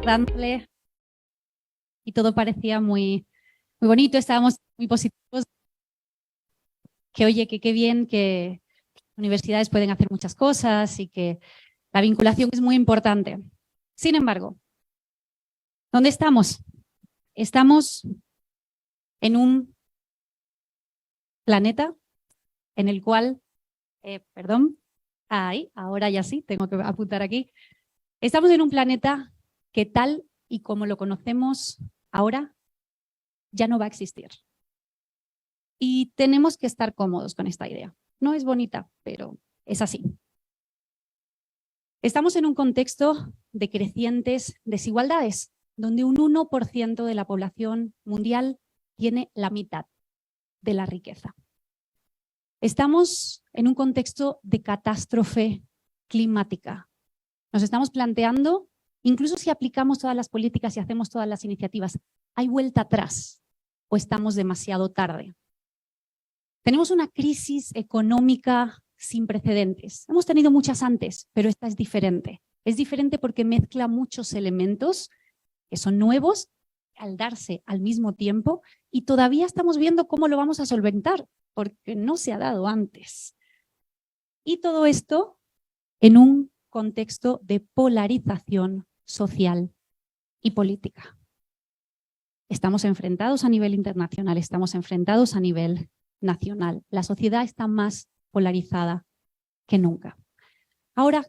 dándole y todo parecía muy bonito, estábamos muy positivos, que oye, que qué bien que universidades pueden hacer muchas cosas y que la vinculación es muy importante. Sin embargo, ¿dónde estamos? Estamos en un planeta en el cual, ahora ya sí, tengo que apuntar aquí. Estamos en un planeta que tal y como lo conocemos ahora, ya no va a existir. Y tenemos que estar cómodos con esta idea. No es bonita, pero es así. Estamos en un contexto de crecientes desigualdades, donde un 1% de la población mundial tiene la mitad de la riqueza. Estamos en un contexto de catástrofe climática. Nos estamos planteando, incluso si aplicamos todas las políticas y hacemos todas las iniciativas, ¿hay vuelta atrás o estamos demasiado tarde? Tenemos una crisis económica sin precedentes. Hemos tenido muchas antes, pero esta es diferente. Es diferente porque mezcla muchos elementos que son nuevos al darse al mismo tiempo y todavía estamos viendo cómo lo vamos a solventar, porque no se ha dado antes. Y todo esto en un contexto de polarización social y política. Estamos enfrentados a nivel internacional, estamos enfrentados a nivel nacional. La sociedad está más polarizada que nunca. Ahora,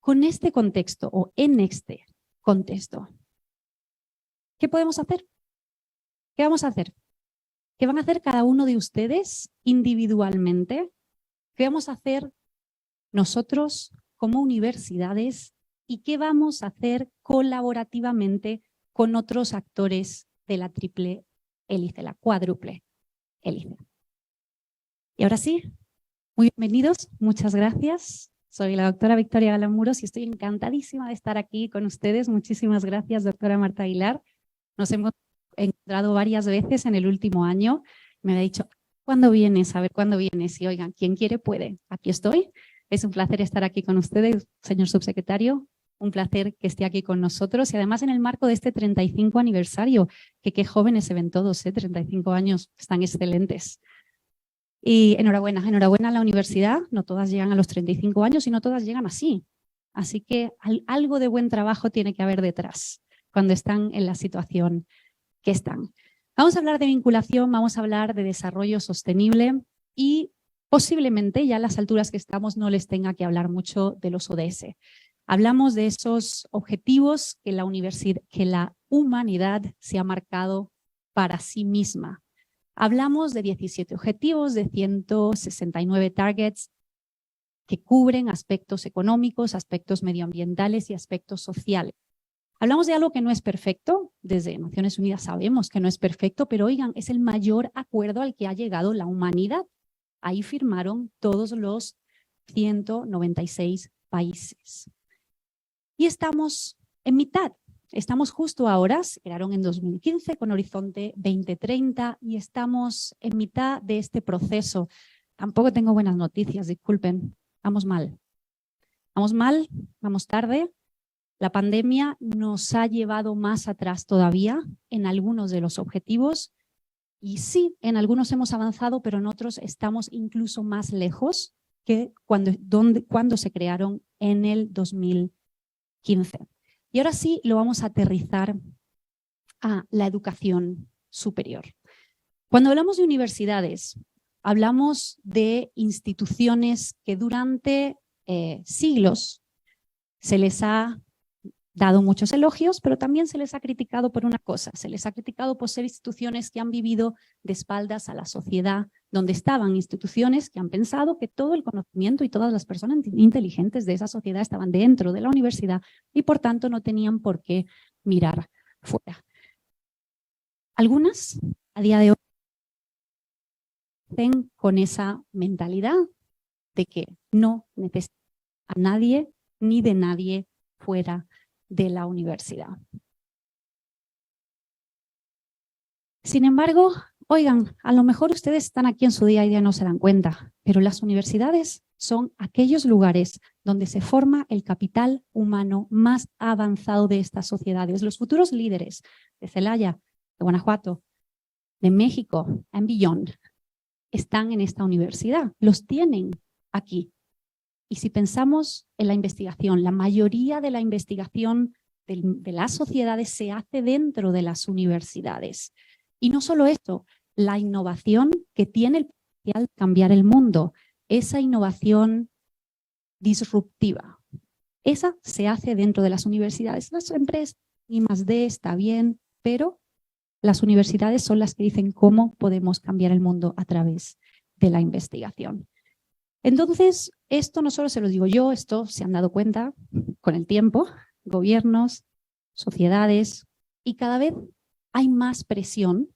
con este contexto o en este contexto, ¿qué podemos hacer? ¿Qué vamos a hacer? ¿Qué van a hacer cada uno de ustedes individualmente? ¿Qué vamos a hacer nosotros como universidades? ¿Y qué vamos a hacer colaborativamente con otros actores de la triple hélice, la cuádruple hélice? Y ahora sí, muy bienvenidos, muchas gracias. Soy la doctora Victoria Galán Muros y estoy encantadísima de estar aquí con ustedes. Muchísimas gracias, doctora Marta Aguilar. Nos hemos encontrado varias veces en el último año. Me había dicho, ¿cuándo vienes? A ver, ¿cuándo vienes? Y oigan, quien quiere puede. Aquí estoy. Es un placer estar aquí con ustedes, señor subsecretario. Un placer que esté aquí con nosotros y además en el marco de este 35 aniversario, que qué jóvenes se ven todos, 35 años, están excelentes. Y enhorabuena, enhorabuena a la universidad. No todas llegan a los 35 años y no todas llegan así. Así que algo de buen trabajo tiene que haber detrás cuando están en la situación que están. Vamos a hablar de vinculación, vamos a hablar de desarrollo sostenible y posiblemente ya a las alturas que estamos no les tenga que hablar mucho de los ODS. Hablamos de esos objetivos que la humanidad se ha marcado para sí misma. Hablamos de 17 objetivos, de 169 targets que cubren aspectos económicos, aspectos medioambientales y aspectos sociales. Hablamos de algo que no es perfecto, desde Naciones Unidas sabemos que no es perfecto, pero oigan, es el mayor acuerdo al que ha llegado la humanidad. Ahí firmaron todos los 196 países. Y estamos en mitad. Estamos justo ahora, se crearon en 2015 con Horizonte 2030 y estamos en mitad de este proceso. Tampoco tengo buenas noticias, disculpen, vamos mal. Vamos mal, vamos tarde. La pandemia nos ha llevado más atrás todavía en algunos de los objetivos y sí, en algunos hemos avanzado, pero en otros estamos incluso más lejos que cuando se crearon en el 2015. Y ahora sí lo vamos a aterrizar a la educación superior. Cuando hablamos de universidades, hablamos de instituciones que durante siglos se les ha dado muchos elogios, pero también se les ha criticado por una cosa. Se les ha criticado por ser instituciones que han vivido de espaldas a la sociedad, donde estaban instituciones que han pensado que todo el conocimiento y todas las personas inteligentes de esa sociedad estaban dentro de la universidad y por tanto no tenían por qué mirar fuera. Algunas, a día de hoy, están con esa mentalidad de que no necesitan a nadie ni de nadie fuera de la universidad. Sin embargo, oigan, a lo mejor ustedes están aquí en su día a día y no se dan cuenta, pero las universidades son aquellos lugares donde se forma el capital humano más avanzado de estas sociedades. Los futuros líderes de Celaya, de Guanajuato, de México and beyond están en esta universidad, los tienen aquí. Y si pensamos en la investigación, la mayoría de la investigación de las sociedades se hace dentro de las universidades. Y no solo esto, la innovación que tiene el potencial de cambiar el mundo, esa innovación disruptiva, esa se hace dentro de las universidades. Las empresas, I+D está bien, pero las universidades son las que dicen cómo podemos cambiar el mundo a través de la investigación. Entonces, esto no solo se lo digo yo, esto se han dado cuenta con el tiempo, gobiernos, sociedades, y cada vez hay más presión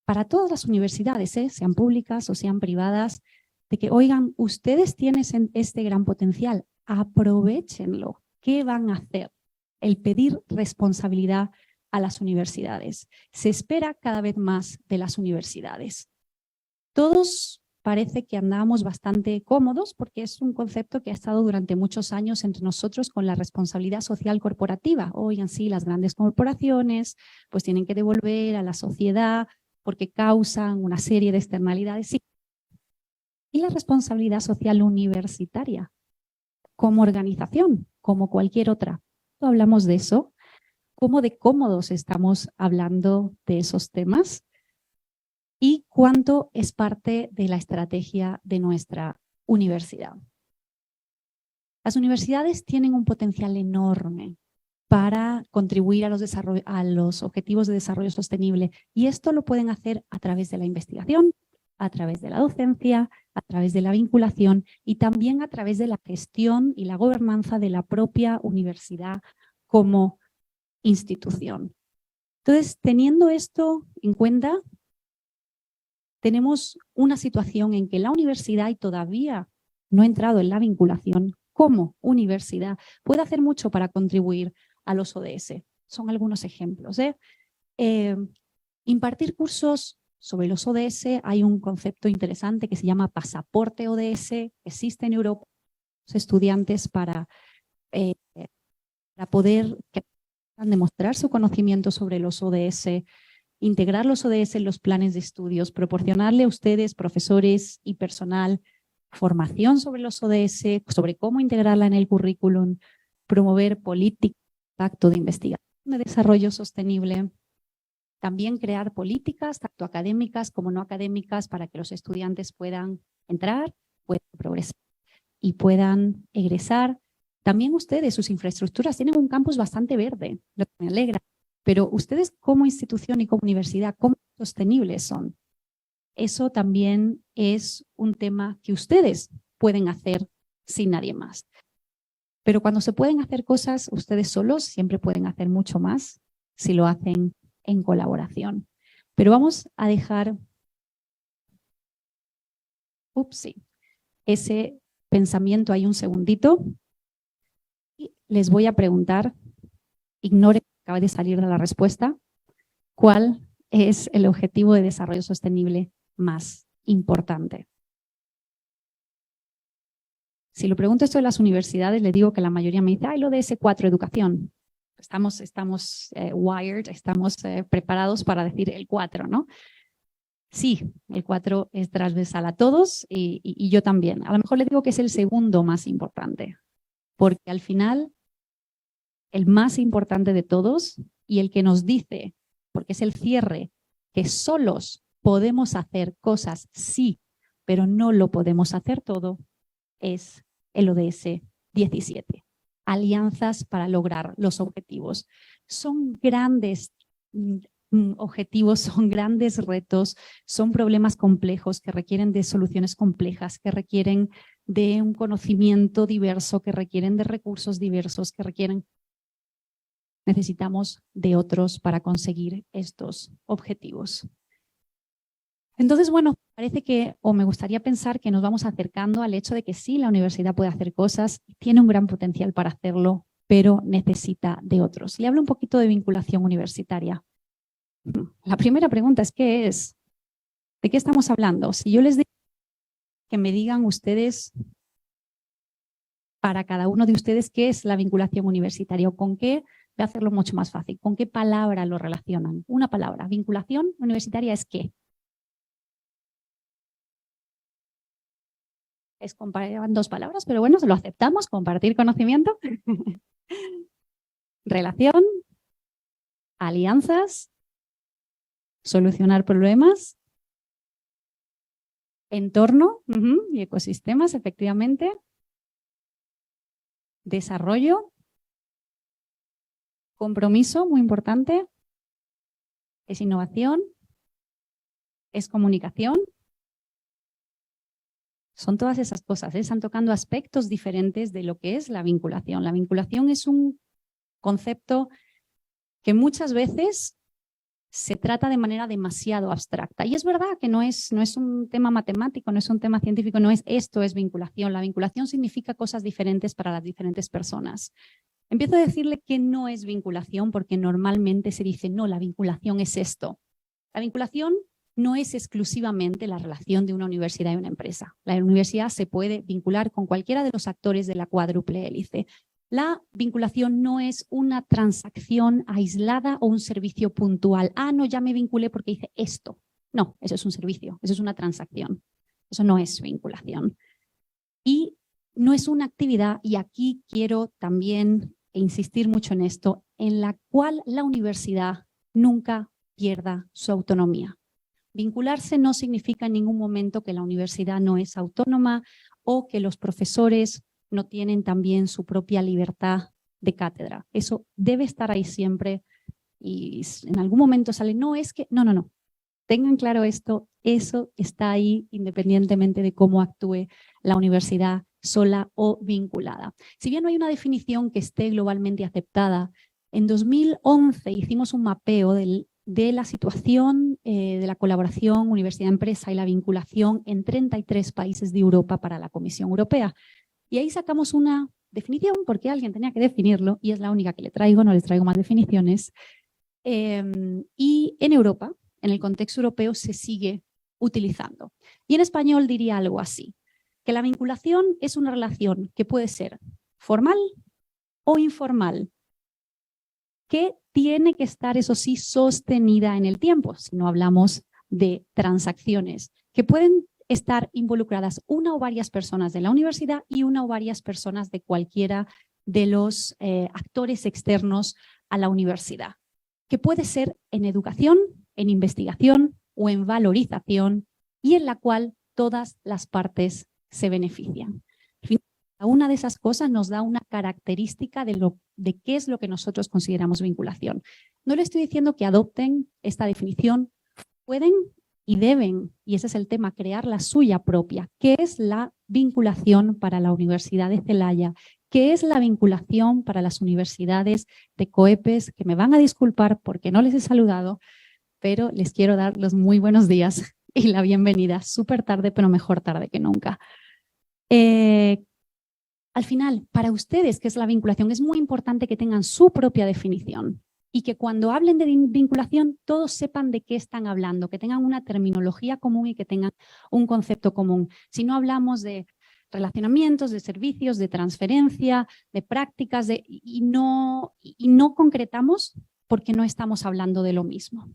para todas las universidades, sean públicas o sean privadas, de que, oigan, ustedes tienen este gran potencial, aprovéchenlo. ¿Qué van a hacer? El pedir responsabilidad a las universidades. Se espera cada vez más de las universidades. Todos parece que andamos bastante cómodos porque es un concepto que ha estado durante muchos años entre nosotros con la responsabilidad social corporativa. Oigan, sí, las grandes corporaciones pues tienen que devolver a la sociedad porque causan una serie de externalidades. Sí. Y la responsabilidad social universitaria como organización, como cualquier otra. No hablamos de eso. ¿Cómo de cómodos estamos hablando de esos temas? Y cuánto es parte de la estrategia de nuestra universidad. Las universidades tienen un potencial enorme para contribuir a los objetivos de desarrollo sostenible, y esto lo pueden hacer a través de la investigación, a través de la docencia, a través de la vinculación y también a través de la gestión y la gobernanza de la propia universidad como institución. Entonces, teniendo esto en cuenta, tenemos una situación en que la universidad, y todavía no ha entrado en la vinculación, como universidad puede hacer mucho para contribuir a los ODS. Son algunos ejemplos. Impartir cursos sobre los ODS, hay un concepto interesante que se llama pasaporte ODS, existe en Europa, los estudiantes para poder demostrar su conocimiento sobre los ODS, integrar los ODS en los planes de estudios, proporcionarle a ustedes, profesores y personal, formación sobre los ODS, sobre cómo integrarla en el currículum, promover política de impacto de investigación de desarrollo sostenible, también crear políticas, tanto académicas como no académicas, para que los estudiantes puedan entrar, puedan progresar y puedan egresar. También ustedes, sus infraestructuras, tienen un campus bastante verde, lo que me alegra. Pero ustedes como institución y como universidad, ¿cómo sostenibles son? Eso también es un tema que ustedes pueden hacer sin nadie más. Pero cuando se pueden hacer cosas ustedes solos, siempre pueden hacer mucho más si lo hacen en colaboración. Pero vamos a dejar ese pensamiento ahí un segundito y les voy a preguntar, ignore que acaba de salir de la respuesta, ¿cuál es el objetivo de desarrollo sostenible más importante? Si lo pregunto esto en las universidades, les digo que la mayoría me dice, lo de ODS4, educación. Estamos wired, estamos preparados para decir el 4, ¿no? Sí, el 4 es transversal a todos y yo también. A lo mejor les digo que es el segundo más importante, porque al final el más importante de todos y el que nos dice, porque es el cierre, que solos podemos hacer cosas, sí, pero no lo podemos hacer todo, es el ODS 17. Alianzas para lograr los objetivos. Son grandes objetivos, son grandes retos, son problemas complejos que requieren de soluciones complejas, que requieren de un conocimiento diverso, que requieren de recursos diversos, que requieren... Necesitamos de otros para conseguir estos objetivos. Entonces, bueno, parece que, o me gustaría pensar que nos vamos acercando al hecho de que sí, la universidad puede hacer cosas, tiene un gran potencial para hacerlo, pero necesita de otros. Le hablo un poquito de vinculación universitaria. La primera pregunta es, ¿qué es? ¿De qué estamos hablando? Si yo les digo que me digan ustedes para cada uno de ustedes qué es la vinculación universitaria o con qué, voy a hacerlo mucho más fácil, con qué palabra lo relacionan. Una palabra, vinculación universitaria es ¿qué? Es comparar dos palabras, pero bueno, se lo aceptamos, compartir conocimiento. Relación, alianzas, solucionar problemas, entorno y ecosistemas, efectivamente, desarrollo, compromiso, muy importante, es innovación, es comunicación. Son todas esas cosas, están tocando aspectos diferentes de lo que es la vinculación. La vinculación es un concepto que muchas veces se trata de manera demasiado abstracta. Y es verdad que no es un tema matemático, no es un tema científico, no es esto es vinculación. La vinculación significa cosas diferentes para las diferentes personas. Empiezo a decirle que no es vinculación porque normalmente se dice, no, la vinculación es esto. La vinculación no es exclusivamente la relación de una universidad y una empresa. La universidad se puede vincular con cualquiera de los actores de la cuádruple hélice. La vinculación no es una transacción aislada o un servicio puntual. Ah, no, ya me vinculé porque hice esto. No, eso es un servicio, eso es una transacción. Eso no es vinculación. Y no es una actividad, y aquí quiero también insistir mucho en esto, en la cual la universidad nunca pierda su autonomía. Vincularse no significa en ningún momento que la universidad no es autónoma o que los profesores no tienen también su propia libertad de cátedra. Eso debe estar ahí siempre y en algún momento sale, no, es que, no. Tengan claro esto, eso está ahí independientemente de cómo actúe la universidad sola o vinculada. Si bien no hay una definición que esté globalmente aceptada, en 2011 hicimos un mapeo de la situación de la colaboración universidad-empresa y la vinculación en 33 países de Europa para la Comisión Europea. Y ahí sacamos una definición, porque alguien tenía que definirlo, y es la única que le traigo, no les traigo más definiciones. Y en Europa, en el contexto europeo, se sigue utilizando. Y en español diría algo así, que la vinculación es una relación que puede ser formal o informal, que tiene que estar, eso sí, sostenida en el tiempo, si no hablamos de transacciones, que pueden estar involucradas una o varias personas de la universidad y una o varias personas de cualquiera de los actores externos a la universidad, que puede ser en educación, en investigación o en valorización y en la cual todas las partes se benefician. Cada una de esas cosas nos da una característica de qué es lo que nosotros consideramos vinculación. No le estoy diciendo que adopten esta definición, pueden y deben, y ese es el tema, crear la suya propia. ¿Qué es la vinculación para la Universidad de Celaya? ¿Qué es la vinculación para las universidades de COEPES? Que me van a disculpar porque no les he saludado, pero les quiero dar los muy buenos días y la bienvenida. Súper tarde, pero mejor tarde que nunca. Al final, para ustedes, ¿qué es la vinculación? Es muy importante que tengan su propia definición y que cuando hablen de vinculación todos sepan de qué están hablando, que tengan una terminología común y que tengan un concepto común. Si no hablamos de relacionamientos, de servicios, de transferencia, de prácticas y no concretamos porque no estamos hablando de lo mismo.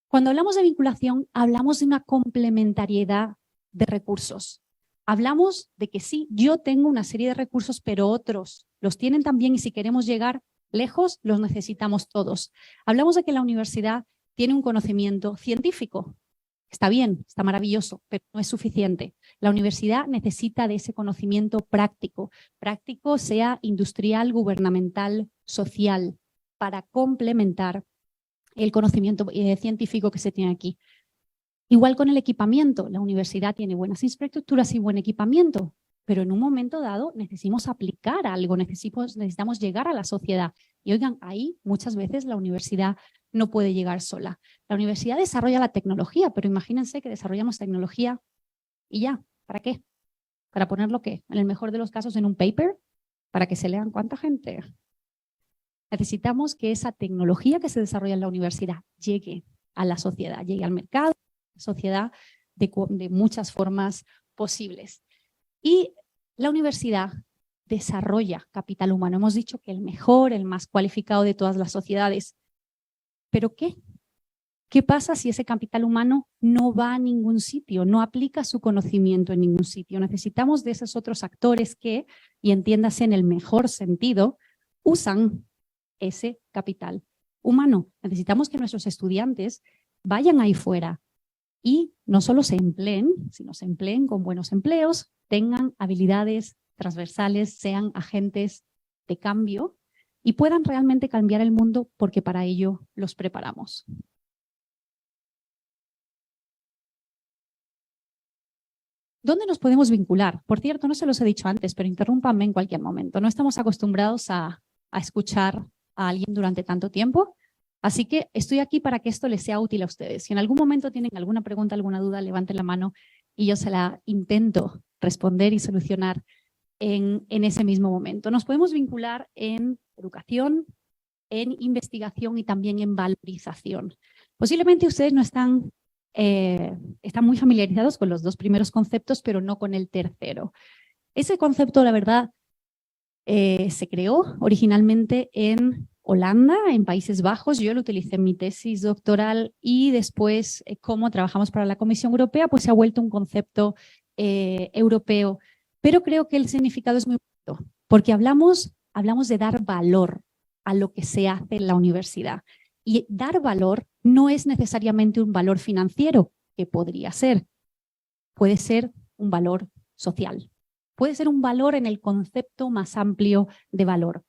Cuando hablamos de vinculación, hablamos de una complementariedad de recursos. Hablamos de que sí, yo tengo una serie de recursos, pero otros los tienen también y si queremos llegar lejos, los necesitamos todos. Hablamos de que la universidad tiene un conocimiento científico. Está bien, está maravilloso, pero no es suficiente. La universidad necesita de ese conocimiento práctico. Práctico sea industrial, gubernamental, social, para complementar el conocimiento científico que se tiene aquí. Igual con el equipamiento, la universidad tiene buenas infraestructuras y buen equipamiento, pero en un momento dado necesitamos aplicar algo, necesitamos llegar a la sociedad. Y oigan, ahí muchas veces la universidad no puede llegar sola. La universidad desarrolla la tecnología, pero imagínense que desarrollamos tecnología y ya, ¿para qué? ¿Para ponerlo qué? En el mejor de los casos en un paper, para que se lean cuánta gente. Necesitamos que esa tecnología que se desarrolla en la universidad llegue a la sociedad, llegue al mercado, sociedad de muchas formas posibles. Y la universidad desarrolla capital humano. Hemos dicho que el mejor, el más cualificado de todas las sociedades. ¿Pero qué? ¿Qué pasa si ese capital humano no va a ningún sitio, no aplica su conocimiento en ningún sitio? Necesitamos de esos otros actores que, y entiéndase en el mejor sentido, usan ese capital humano. Necesitamos que nuestros estudiantes vayan ahí fuera y no solo se empleen, sino se empleen con buenos empleos, tengan habilidades transversales, sean agentes de cambio y puedan realmente cambiar el mundo porque para ello los preparamos. ¿Dónde nos podemos vincular? Por cierto, no se los he dicho antes, pero interrúmpanme en cualquier momento. No estamos acostumbrados a escuchar a alguien durante tanto tiempo, así que estoy aquí para que esto les sea útil a ustedes. Si en algún momento tienen alguna pregunta, alguna duda, levanten la mano y yo se la intento responder y solucionar en ese mismo momento. Nos podemos vincular en educación, en investigación y también en valorización. Posiblemente ustedes no están muy familiarizados con los dos primeros conceptos, pero no con el tercero. Ese concepto, la verdad, se creó originalmente en Holanda, en Países Bajos. Yo lo utilicé en mi tesis doctoral y después, como trabajamos para la Comisión Europea, pues se ha vuelto un concepto europeo. Pero creo que el significado es muy bonito, porque hablamos de dar valor a lo que se hace en la universidad. Y dar valor no es necesariamente un valor financiero, que podría ser. Puede ser un valor social. Puede ser un valor en el concepto más amplio de valor.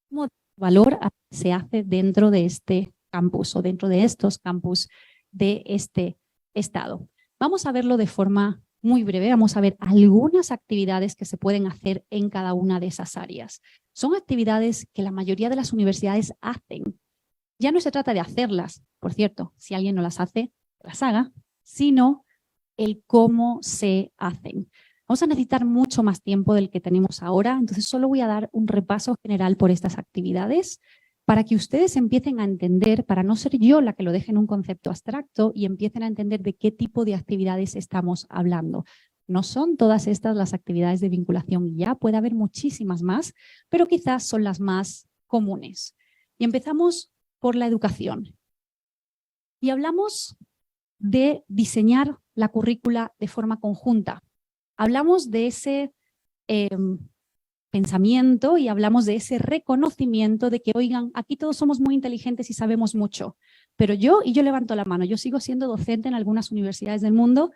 ¿Cómo valor se hace dentro de este campus o dentro de estos campus de este estado? Vamos a verlo de forma muy breve. Vamos a ver algunas actividades que se pueden hacer en cada una de esas áreas. Son actividades que la mayoría de las universidades hacen. Ya no se trata de hacerlas, por cierto, si alguien no las hace, las haga, sino el cómo se hacen. Vamos a necesitar mucho más tiempo del que tenemos ahora, entonces solo voy a dar un repaso general por estas actividades para que ustedes empiecen a entender, para no ser yo la que lo deje en un concepto abstracto y empiecen a entender de qué tipo de actividades estamos hablando. No son todas estas las actividades de vinculación y ya, puede haber muchísimas más, pero quizás son las más comunes. Y empezamos por la educación. Y hablamos de diseñar la currícula de forma conjunta. Hablamos de ese pensamiento y hablamos de ese reconocimiento de que, oigan, aquí todos somos muy inteligentes y sabemos mucho, pero yo levanto la mano, yo sigo siendo docente en algunas universidades del mundo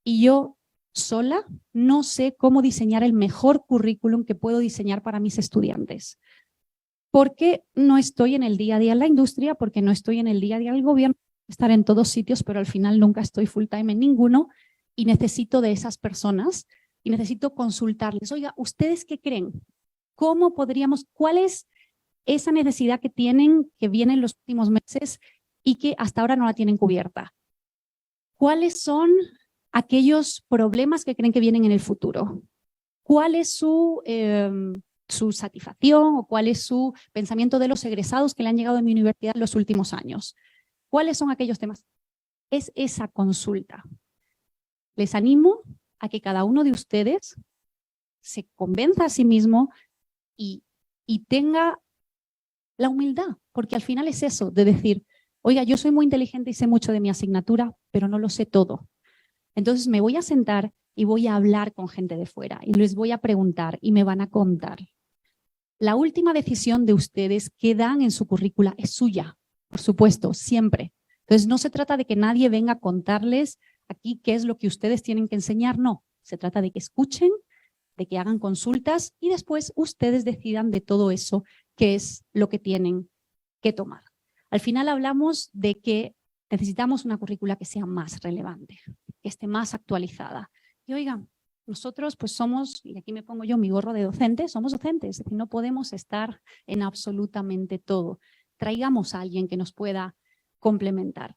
y yo sola no sé cómo diseñar el mejor currículum que puedo diseñar para mis estudiantes. Porque no estoy en el día a día en la industria, porque no estoy en el día a día del gobierno, estar en todos sitios, pero al final nunca estoy full time en ninguno y necesito de esas personas y necesito consultarles. Oiga, ¿ustedes qué creen? ¿Cómo podríamos, cuál es esa necesidad que tienen, que viene en los últimos meses y que hasta ahora no la tienen cubierta? ¿Cuáles son aquellos problemas que creen que vienen en el futuro? ¿Cuál es su satisfacción o cuál es su pensamiento de los egresados que le han llegado a mi universidad en los últimos años? ¿Cuáles son aquellos temas? Es esa consulta. Les animo a que cada uno de ustedes se convenza a sí mismo y tenga la humildad, porque al final es eso, de decir, oiga, yo soy muy inteligente y sé mucho de mi asignatura, pero no lo sé todo. Entonces me voy a sentar y voy a hablar con gente de fuera y les voy a preguntar y me van a contar. La última decisión de ustedes que dan en su currícula es suya, por supuesto, siempre. Entonces no se trata de que nadie venga a contarles aquí qué es lo que ustedes tienen que enseñar, no. Se trata de que escuchen, de que hagan consultas y después ustedes decidan de todo eso qué es lo que tienen que tomar. Al final hablamos de que necesitamos una currícula que sea más relevante, que esté más actualizada. Y oigan, nosotros pues somos, y aquí me pongo yo mi gorro de docente, somos docentes, es decir, no podemos estar en absolutamente todo. Traigamos a alguien que nos pueda complementar.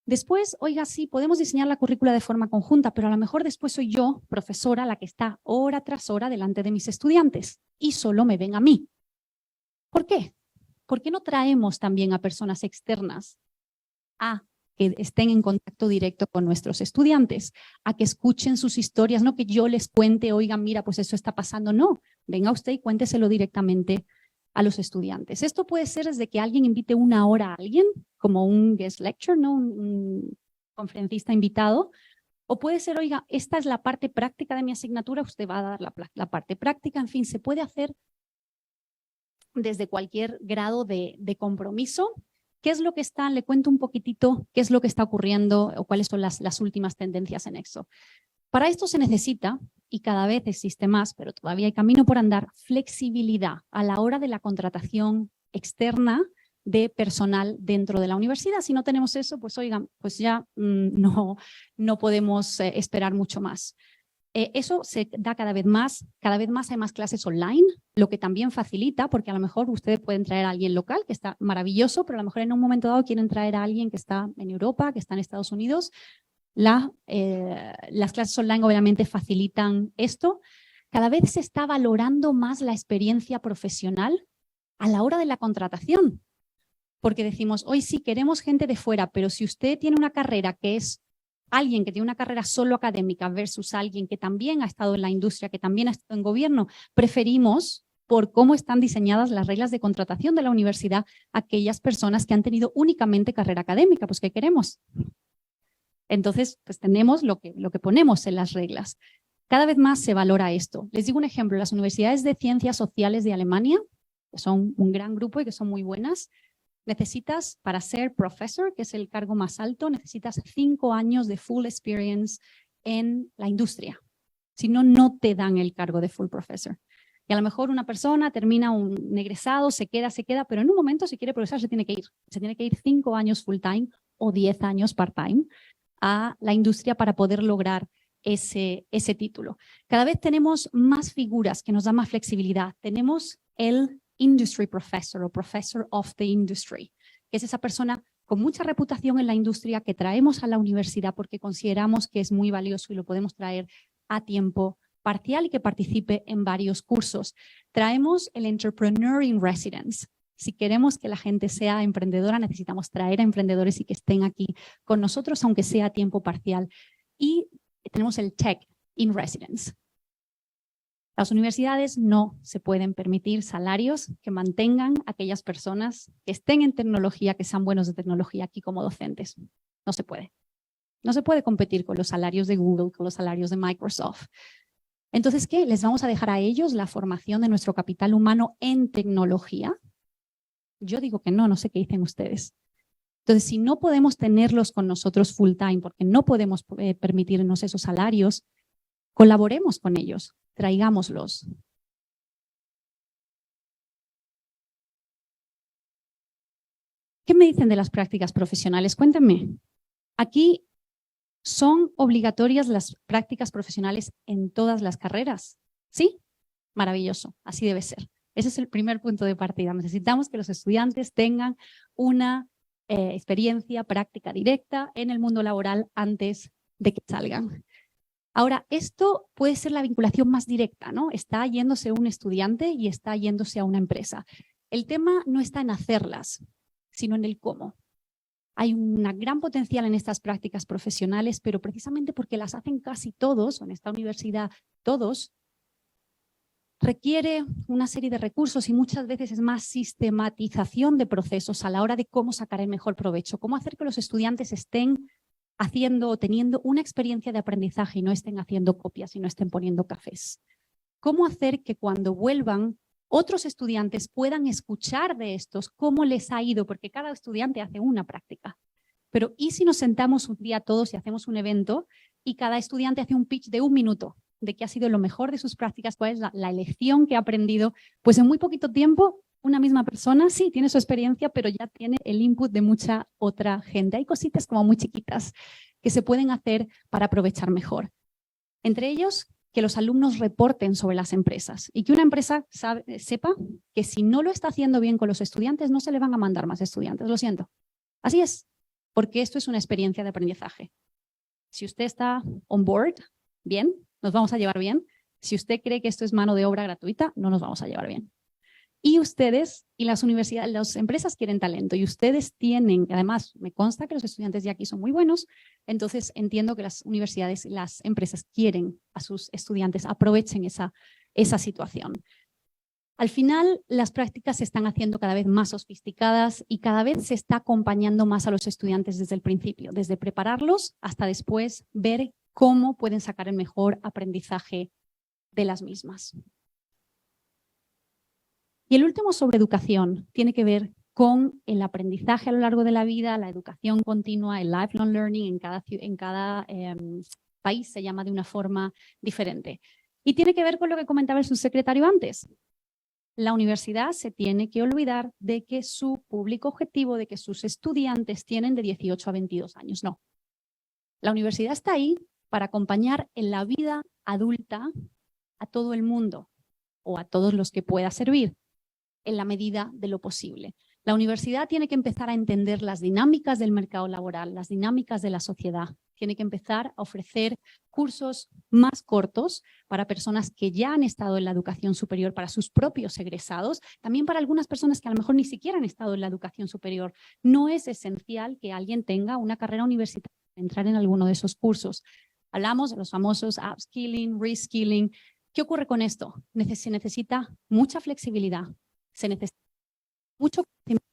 Después, oiga, sí, podemos diseñar la currícula de forma conjunta, pero a lo mejor después soy yo, profesora, la que está hora tras hora delante de mis estudiantes y solo me ven a mí. ¿Por qué? ¿Por qué no traemos también a personas externas a que estén en contacto directo con nuestros estudiantes, a que escuchen sus historias, no que yo les cuente, oigan, mira, pues eso está pasando, no, venga usted y cuénteselo directamente a los estudiantes. Esto puede ser desde que alguien invite una hora a alguien, como un guest lecture, ¿no? Un conferencista invitado, o puede ser, oiga, esta es la parte práctica de mi asignatura, usted va a dar la parte práctica, en fin, se puede hacer desde cualquier grado de compromiso. ¿Qué es lo que está? Le cuento un poquitito qué es lo que está ocurriendo o cuáles son las últimas tendencias en EXO. Para esto se necesita, y cada vez existe más, pero todavía hay camino por andar, flexibilidad a la hora de la contratación externa de personal dentro de la universidad. Si no tenemos eso, pues oigan, pues ya no podemos esperar mucho más. Eso se da cada vez más hay más clases online, lo que también facilita, porque a lo mejor ustedes pueden traer a alguien local, que está maravilloso, pero a lo mejor en un momento dado quieren traer a alguien que está en Europa, que está en Estados Unidos. Las clases online obviamente facilitan esto. Cada vez se está valorando más la experiencia profesional a la hora de la contratación, porque decimos, hoy sí queremos gente de fuera, pero si usted tiene una carrera que es alguien que tiene una carrera solo académica versus alguien que también ha estado en la industria, que también ha estado en gobierno, preferimos, por cómo están diseñadas las reglas de contratación de la universidad, aquellas personas que han tenido únicamente carrera académica. Pues ¿qué queremos? Entonces, pues tenemos lo que ponemos en las reglas. Cada vez más se valora esto. Les digo un ejemplo, las universidades de ciencias sociales de Alemania, que son un gran grupo y que son muy buenas, necesitas, para ser professor, que es el cargo más alto, necesitas 5 años de full experience en la industria. Si no, no te dan el cargo de full professor. Y a lo mejor una persona termina un egresado, se queda, pero en un momento si quiere progresar se tiene que ir. Se tiene que ir 5 años full time o 10 años part time a la industria para poder lograr ese título. Cada vez tenemos más figuras que nos dan más flexibilidad. Tenemos el industry professor o professor of the industry, que es esa persona con mucha reputación en la industria que traemos a la universidad porque consideramos que es muy valioso y lo podemos traer a tiempo parcial y que participe en varios cursos. Traemos el entrepreneur in residence. Si queremos que la gente sea emprendedora, necesitamos traer a emprendedores y que estén aquí con nosotros, aunque sea a tiempo parcial. Y tenemos el tech in residence. Las universidades no se pueden permitir salarios que mantengan a aquellas personas que estén en tecnología, que sean buenos de tecnología aquí como docentes. No se puede. No se puede competir con los salarios de Google, con los salarios de Microsoft. Entonces, ¿qué? ¿Les vamos a dejar a ellos la formación de nuestro capital humano en tecnología? Yo digo que no, no sé qué dicen ustedes. Entonces, si no podemos tenerlos con nosotros full time porque no podemos permitirnos esos salarios, colaboremos con ellos, traigámoslos. ¿Qué me dicen de las prácticas profesionales? Cuéntenme. Aquí son obligatorias las prácticas profesionales en todas las carreras. ¿Sí? Maravilloso, así debe ser. Ese es el primer punto de partida. Necesitamos que los estudiantes tengan una experiencia práctica directa en el mundo laboral antes de que salgan. Ahora, esto puede ser la vinculación más directa, ¿no? Está yéndose un estudiante y está yéndose a una empresa. El tema no está en hacerlas, sino en el cómo. Hay una gran potencial en estas prácticas profesionales, pero precisamente porque las hacen casi todos, o en esta universidad todos, requiere una serie de recursos y muchas veces es más sistematización de procesos a la hora de cómo sacar el mejor provecho, cómo hacer que los estudiantes estén haciendo o teniendo una experiencia de aprendizaje y no estén haciendo copias y no estén poniendo cafés. Cómo hacer que cuando vuelvan otros estudiantes puedan escuchar de estos cómo les ha ido, porque cada estudiante hace una práctica. Pero ¿y si nos sentamos un día todos y hacemos un evento y cada estudiante hace un pitch de 1 minuto de qué ha sido lo mejor de sus prácticas, cuál es la lección que ha aprendido? Pues en muy poquito tiempo una misma persona sí tiene su experiencia, pero ya tiene el input de mucha otra gente. Hay cositas como muy chiquitas que se pueden hacer para aprovechar mejor. Entre ellos, que los alumnos reporten sobre las empresas y que una empresa sepa que si no lo está haciendo bien con los estudiantes, no se le van a mandar más estudiantes. Lo siento. Así es, porque esto es una experiencia de aprendizaje. Si usted está on board, bien, nos vamos a llevar bien. Si usted cree que esto es mano de obra gratuita, no nos vamos a llevar bien. Y ustedes y las universidades, las empresas quieren talento y ustedes tienen, además me consta que los estudiantes de aquí son muy buenos, entonces entiendo que las universidades y las empresas quieren a sus estudiantes, aprovechen esa situación. Al final, las prácticas se están haciendo cada vez más sofisticadas y cada vez se está acompañando más a los estudiantes desde el principio, desde prepararlos hasta después ver cómo pueden sacar el mejor aprendizaje de las mismas. Y el último sobre educación tiene que ver con el aprendizaje a lo largo de la vida, la educación continua, el lifelong learning en cada país se llama de una forma diferente. Y tiene que ver con lo que comentaba el subsecretario antes. La universidad se tiene que olvidar de que su público objetivo, de que sus estudiantes tienen de 18 a 22 años. No. La universidad está ahí para acompañar en la vida adulta a todo el mundo o a todos los que pueda servir en la medida de lo posible. La universidad tiene que empezar a entender las dinámicas del mercado laboral, las dinámicas de la sociedad. Tiene que empezar a ofrecer cursos más cortos para personas que ya han estado en la educación superior, para sus propios egresados, también para algunas personas que a lo mejor ni siquiera han estado en la educación superior. No es esencial que alguien tenga una carrera universitaria para entrar en alguno de esos cursos. Hablamos de los famosos upskilling, reskilling. ¿Qué ocurre con esto? Se necesita mucha flexibilidad. Se necesita mucho conocimiento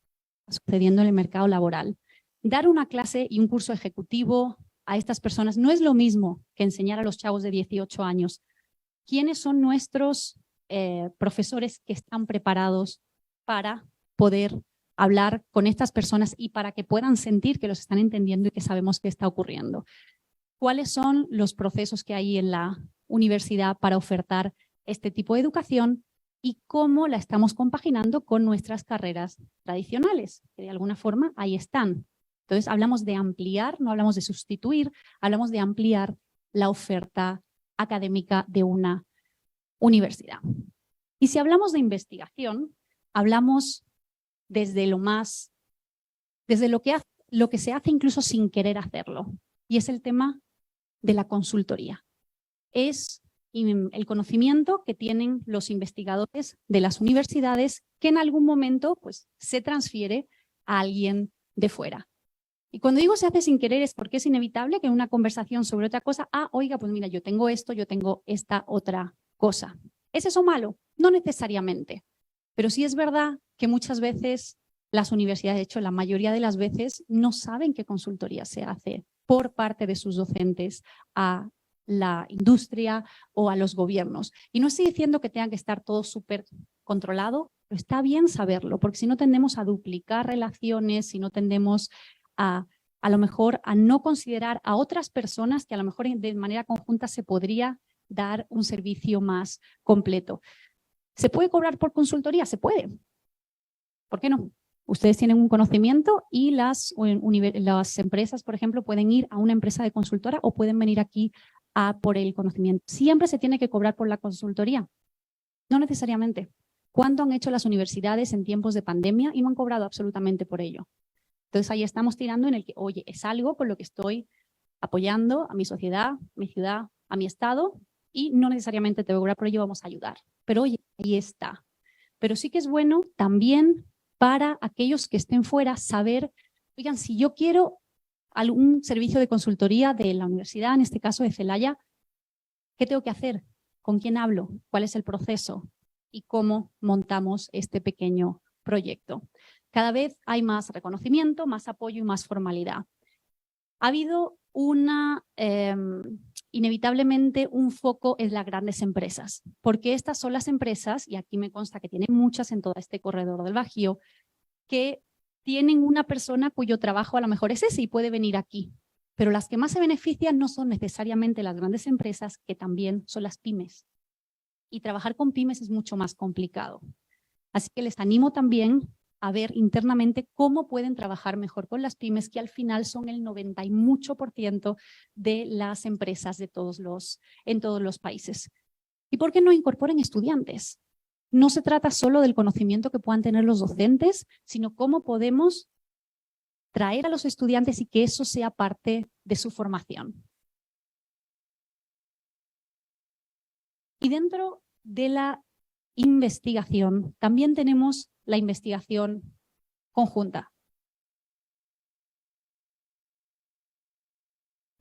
que está sucediendo en el mercado laboral. Dar una clase y un curso ejecutivo a estas personas no es lo mismo que enseñar a los chavos de 18 años. ¿Quiénes son nuestros profesores que están preparados para poder hablar con estas personas y para que puedan sentir que los están entendiendo y que sabemos qué está ocurriendo? ¿Cuáles son los procesos que hay en la universidad para ofertar este tipo de educación? Y cómo la estamos compaginando con nuestras carreras tradicionales, que de alguna forma ahí están. Entonces hablamos de ampliar, no hablamos de sustituir, hablamos de ampliar la oferta académica de una universidad. Y si hablamos de investigación, hablamos desde lo que se hace incluso sin querer hacerlo, y es el tema de la consultoría. Es el conocimiento que tienen los investigadores de las universidades que en algún momento pues, se transfiere a alguien de fuera. Y cuando digo se hace sin querer es porque es inevitable que en una conversación sobre otra cosa, oiga, pues mira, yo tengo esto, yo tengo esta otra cosa. ¿Es eso malo? No necesariamente. Pero sí es verdad que muchas veces las universidades, de hecho la mayoría de las veces, no saben qué consultoría se hace por parte de sus docentes a la industria o a los gobiernos. Y no estoy diciendo que tenga que estar todo súper controlado, pero está bien saberlo, porque si no tendemos a duplicar relaciones, si no tendemos a lo mejor a no considerar a otras personas que a lo mejor de manera conjunta se podría dar un servicio más completo. ¿Se puede cobrar por consultoría? Se puede. ¿Por qué no? Ustedes tienen un conocimiento y las empresas, por ejemplo, pueden ir a una empresa de consultora o pueden venir aquí por el conocimiento. ¿Siempre se tiene que cobrar por la consultoría? No necesariamente. ¿Cuánto han hecho las universidades en tiempos de pandemia y no han cobrado absolutamente por ello? Entonces ahí estamos tirando en el que, oye, es algo con lo que estoy apoyando a mi sociedad, a mi ciudad, a mi estado y no necesariamente te voy a cobrar por ello, vamos a ayudar. Pero oye, ahí está. Pero sí que es bueno también para aquellos que estén fuera saber, oigan, si yo quiero algún servicio de consultoría de la universidad, en este caso de Celaya, ¿qué tengo que hacer? ¿Con quién hablo? ¿Cuál es el proceso? ¿Y cómo montamos este pequeño proyecto? Cada vez hay más reconocimiento, más apoyo y más formalidad. Ha habido inevitablemente un foco en las grandes empresas, porque estas son las empresas, y aquí me consta que tienen muchas en todo este corredor del Bajío, que tienen una persona cuyo trabajo a lo mejor es ese y puede venir aquí. Pero las que más se benefician no son necesariamente las grandes empresas, que también son las pymes. Y trabajar con pymes es mucho más complicado. Así que les animo también a ver internamente cómo pueden trabajar mejor con las pymes, que al final son el 90 y mucho % de las empresas en todos los países. ¿Y por qué no incorporen estudiantes? No se trata solo del conocimiento que puedan tener los docentes, sino cómo podemos traer a los estudiantes y que eso sea parte de su formación. Y dentro de la investigación, también tenemos la investigación conjunta.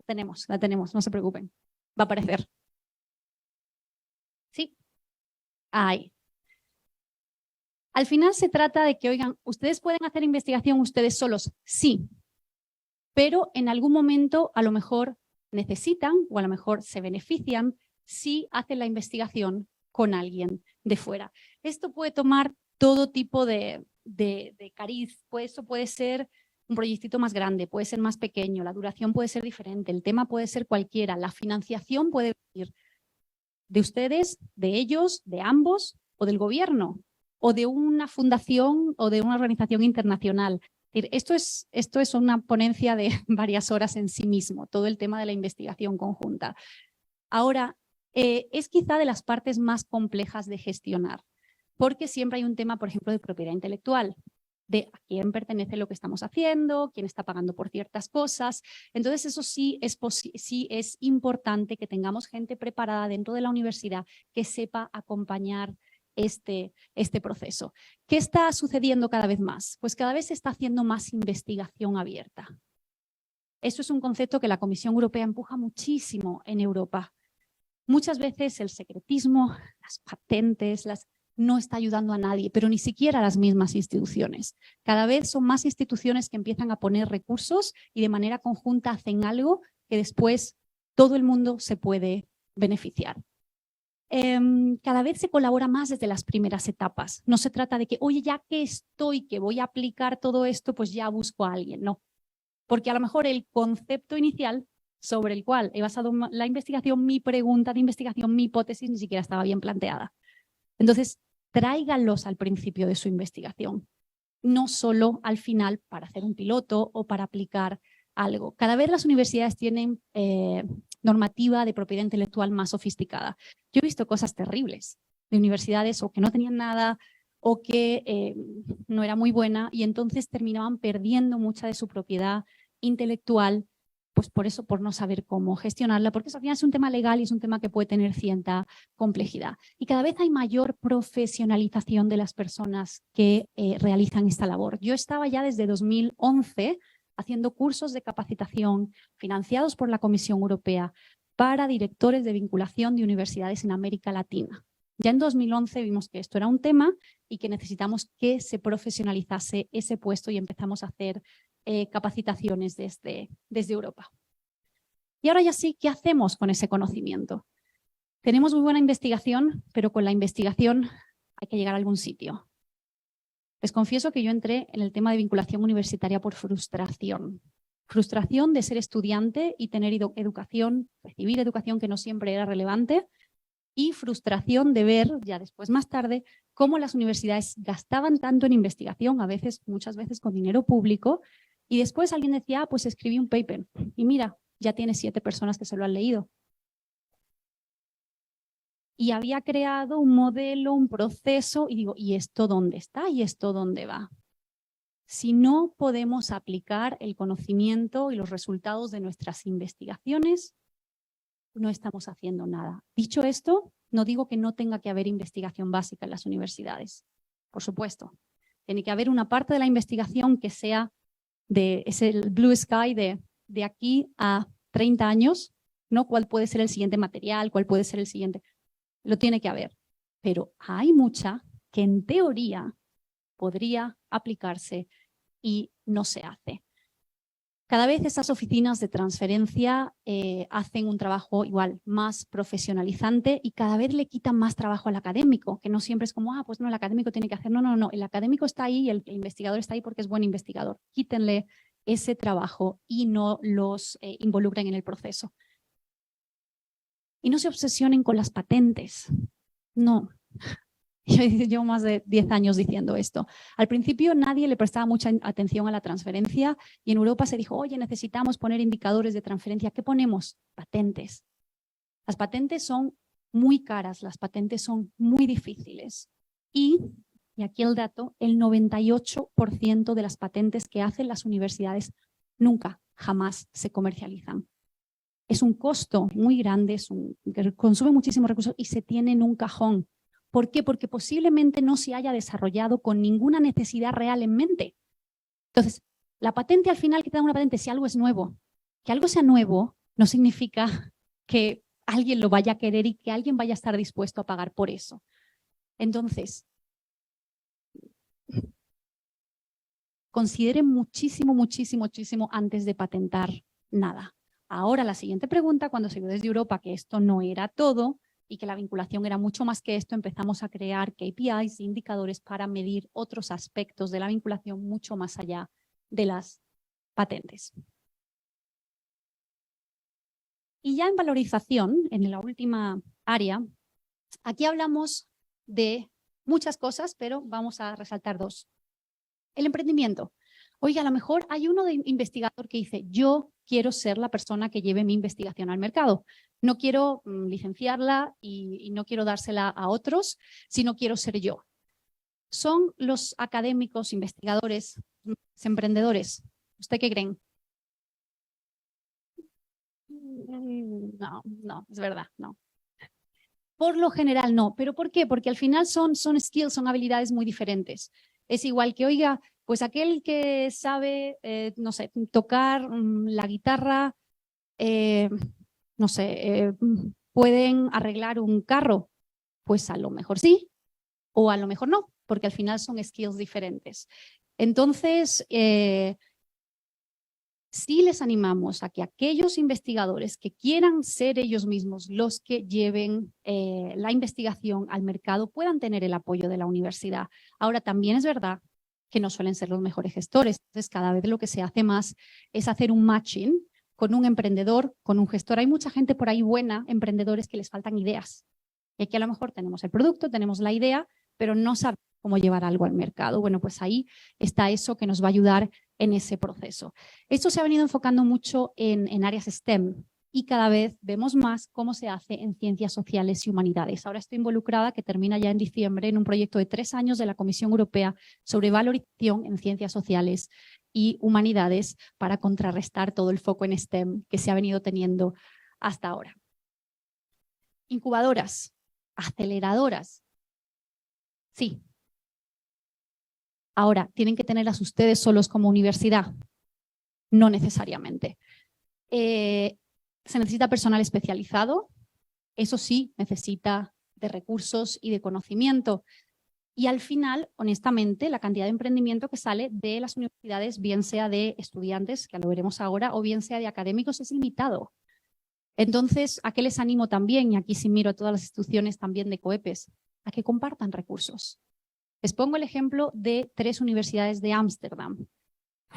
La tenemos, no se preocupen. Va a aparecer. Sí. Ahí. Al final se trata de que, oigan, ¿ustedes pueden hacer investigación ustedes solos? Sí. Pero en algún momento a lo mejor necesitan o a lo mejor se benefician si hacen la investigación con alguien de fuera. Esto puede tomar todo tipo de cariz. Pues esto puede ser un proyectito más grande, puede ser más pequeño, la duración puede ser diferente, el tema puede ser cualquiera, la financiación puede venir de ustedes, de ellos, de ambos o del gobierno o de una fundación o de una organización internacional. Esto es una ponencia de varias horas en sí mismo, todo el tema de la investigación conjunta. Ahora, es quizá de las partes más complejas de gestionar, porque siempre hay un tema, por ejemplo, de propiedad intelectual, de a quién pertenece lo que estamos haciendo, quién está pagando por ciertas cosas. Entonces, eso sí es importante que tengamos gente preparada dentro de la universidad que sepa acompañar este proceso. ¿Qué está sucediendo cada vez más? Pues cada vez se está haciendo más investigación abierta. Eso es un concepto que la Comisión Europea empuja muchísimo en Europa. Muchas veces el secretismo, las patentes, no está ayudando a nadie, pero ni siquiera a las mismas instituciones. Cada vez son más instituciones que empiezan a poner recursos y de manera conjunta hacen algo que después todo el mundo se puede beneficiar. Cada vez se colabora más desde las primeras etapas. No se trata de que, oye, ya que voy a aplicar todo esto, pues ya busco a alguien. No, porque a lo mejor el concepto inicial sobre el cual he basado la investigación, mi pregunta de investigación, mi hipótesis, ni siquiera estaba bien planteada. Entonces, tráiganlos al principio de su investigación, no solo al final para hacer un piloto o para aplicar algo. Cada vez las universidades tienen normativa de propiedad intelectual más sofisticada. Yo he visto cosas terribles de universidades o que no tenían nada o que no era muy buena y entonces terminaban perdiendo mucha de su propiedad intelectual, pues por eso, por no saber cómo gestionarla, porque eso al final es un tema legal y es un tema que puede tener cierta complejidad. Y cada vez hay mayor profesionalización de las personas que realizan esta labor. Yo estaba ya desde 2011 haciendo cursos de capacitación financiados por la Comisión Europea para directores de vinculación de universidades en América Latina. Ya en 2011 vimos que esto era un tema y que necesitamos que se profesionalizase ese puesto y empezamos a hacer capacitaciones desde Europa. Y ahora ya sí, ¿qué hacemos con ese conocimiento? Tenemos muy buena investigación, pero con la investigación hay que llegar a algún sitio. Les confieso que yo entré en el tema de vinculación universitaria por frustración. Frustración de ser estudiante y tener educación, recibir educación que no siempre era relevante, y frustración de ver, ya después más tarde, cómo las universidades gastaban tanto en investigación, muchas veces con dinero público, y después alguien decía, pues escribí un paper, y mira, ya tiene 7 personas que se lo han leído. Y había creado un modelo, un proceso, y digo, ¿y esto dónde está? ¿Y esto dónde va? Si no podemos aplicar el conocimiento y los resultados de nuestras investigaciones, no estamos haciendo nada. Dicho esto, no digo que no tenga que haber investigación básica en las universidades. Por supuesto, tiene que haber una parte de la investigación que sea es el blue sky de aquí a 30 años, ¿no? ¿Cuál puede ser el siguiente material? ¿Cuál puede ser el siguiente? Lo tiene que haber. Pero hay mucha que en teoría podría aplicarse y no se hace. Cada vez estas oficinas de transferencia hacen un trabajo igual más profesionalizante y cada vez le quitan más trabajo al académico, que no siempre es como, pues no, el académico tiene que hacer. No, no, no, el académico está ahí y el investigador está ahí porque es buen investigador. Quítenle ese trabajo y no los involucren en el proceso. Y no se obsesionen con las patentes. No. Yo llevo más de 10 años diciendo esto. Al principio nadie le prestaba mucha atención a la transferencia y en Europa se dijo, oye, necesitamos poner indicadores de transferencia. ¿Qué ponemos? Patentes. Las patentes son muy caras, las patentes son muy difíciles. Y aquí el dato, el 98% de las patentes que hacen las universidades nunca, jamás se comercializan. Es un costo muy grande, que consume muchísimos recursos y se tiene en un cajón. ¿Por qué? Porque posiblemente no se haya desarrollado con ninguna necesidad real en mente. Entonces, la patente al final, que te da una patente si algo es nuevo. Que algo sea nuevo no significa que alguien lo vaya a querer y que alguien vaya a estar dispuesto a pagar por eso. Entonces, consideren muchísimo, muchísimo, muchísimo antes de patentar nada. Ahora la siguiente pregunta, cuando se vio desde Europa que esto no era todo y que la vinculación era mucho más que esto, empezamos a crear KPIs, indicadores para medir otros aspectos de la vinculación mucho más allá de las patentes. Y ya en valorización, en la última área, aquí hablamos de muchas cosas, pero vamos a resaltar dos. El emprendimiento. Oiga, a lo mejor hay uno de investigador que dice, yo quiero ser la persona que lleve mi investigación al mercado. No quiero licenciarla y no quiero dársela a otros, sino quiero ser yo. ¿Son los académicos, investigadores, emprendedores? ¿Usted qué creen? No, es verdad, no. Por lo general no. ¿Pero por qué? Porque al final son skills, son habilidades muy diferentes. Es igual que, oiga, pues aquel que sabe, no sé, tocar la guitarra, no sé, pueden arreglar un carro. Pues a lo mejor sí, o a lo mejor no, porque al final son skills diferentes. Entonces, sí les animamos a que aquellos investigadores que quieran ser ellos mismos los que lleven la investigación al mercado puedan tener el apoyo de la universidad. Ahora, también es verdad que no suelen ser los mejores gestores. Entonces, cada vez lo que se hace más es hacer un matching con un emprendedor, con un gestor. Hay mucha gente por ahí buena, emprendedores, que les faltan ideas. Y aquí a lo mejor tenemos el producto, tenemos la idea, pero no sabemos cómo llevar algo al mercado. Bueno, pues ahí está eso que nos va a ayudar en ese proceso. Esto se ha venido enfocando mucho en áreas STEM y cada vez vemos más cómo se hace en ciencias sociales y humanidades. Ahora estoy involucrada, que termina ya en diciembre, en un proyecto de 3 años de la Comisión Europea sobre valorización en ciencias sociales y humanidades para contrarrestar todo el foco en STEM que se ha venido teniendo hasta ahora. Incubadoras, aceleradoras. Sí. Ahora, ¿tienen que tenerlas ustedes solos como universidad? No necesariamente. Se necesita personal especializado. Eso sí, necesita de recursos y de conocimiento. Y al final, honestamente, la cantidad de emprendimiento que sale de las universidades, bien sea de estudiantes, que lo veremos ahora, o bien sea de académicos, es limitado. Entonces, ¿a qué les animo también? Y aquí sí miro a todas las instituciones también de COEPES, a que compartan recursos. Les pongo el ejemplo de 3 universidades de Ámsterdam.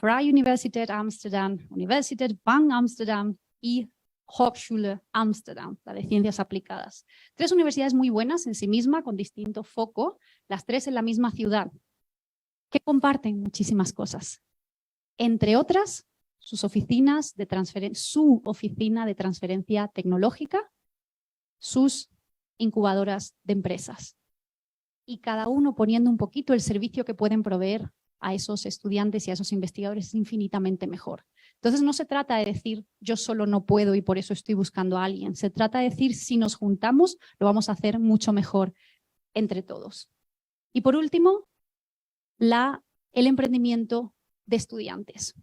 Vrije Universiteit Amsterdam, Universiteit van Amsterdam y Hochschule Amsterdam, la de ciencias aplicadas. 3 universidades muy buenas en sí mismas, con distinto foco, las 3 en la misma ciudad, que comparten muchísimas cosas. Entre otras, sus oficinas de su oficina de transferencia tecnológica, sus incubadoras de empresas. Y cada uno poniendo un poquito el servicio que pueden proveer a esos estudiantes y a esos investigadores es infinitamente mejor. Entonces no se trata de decir yo solo no puedo y por eso estoy buscando a alguien. Se trata de decir si nos juntamos lo vamos a hacer mucho mejor entre todos. Y por último, el emprendimiento de estudiantes.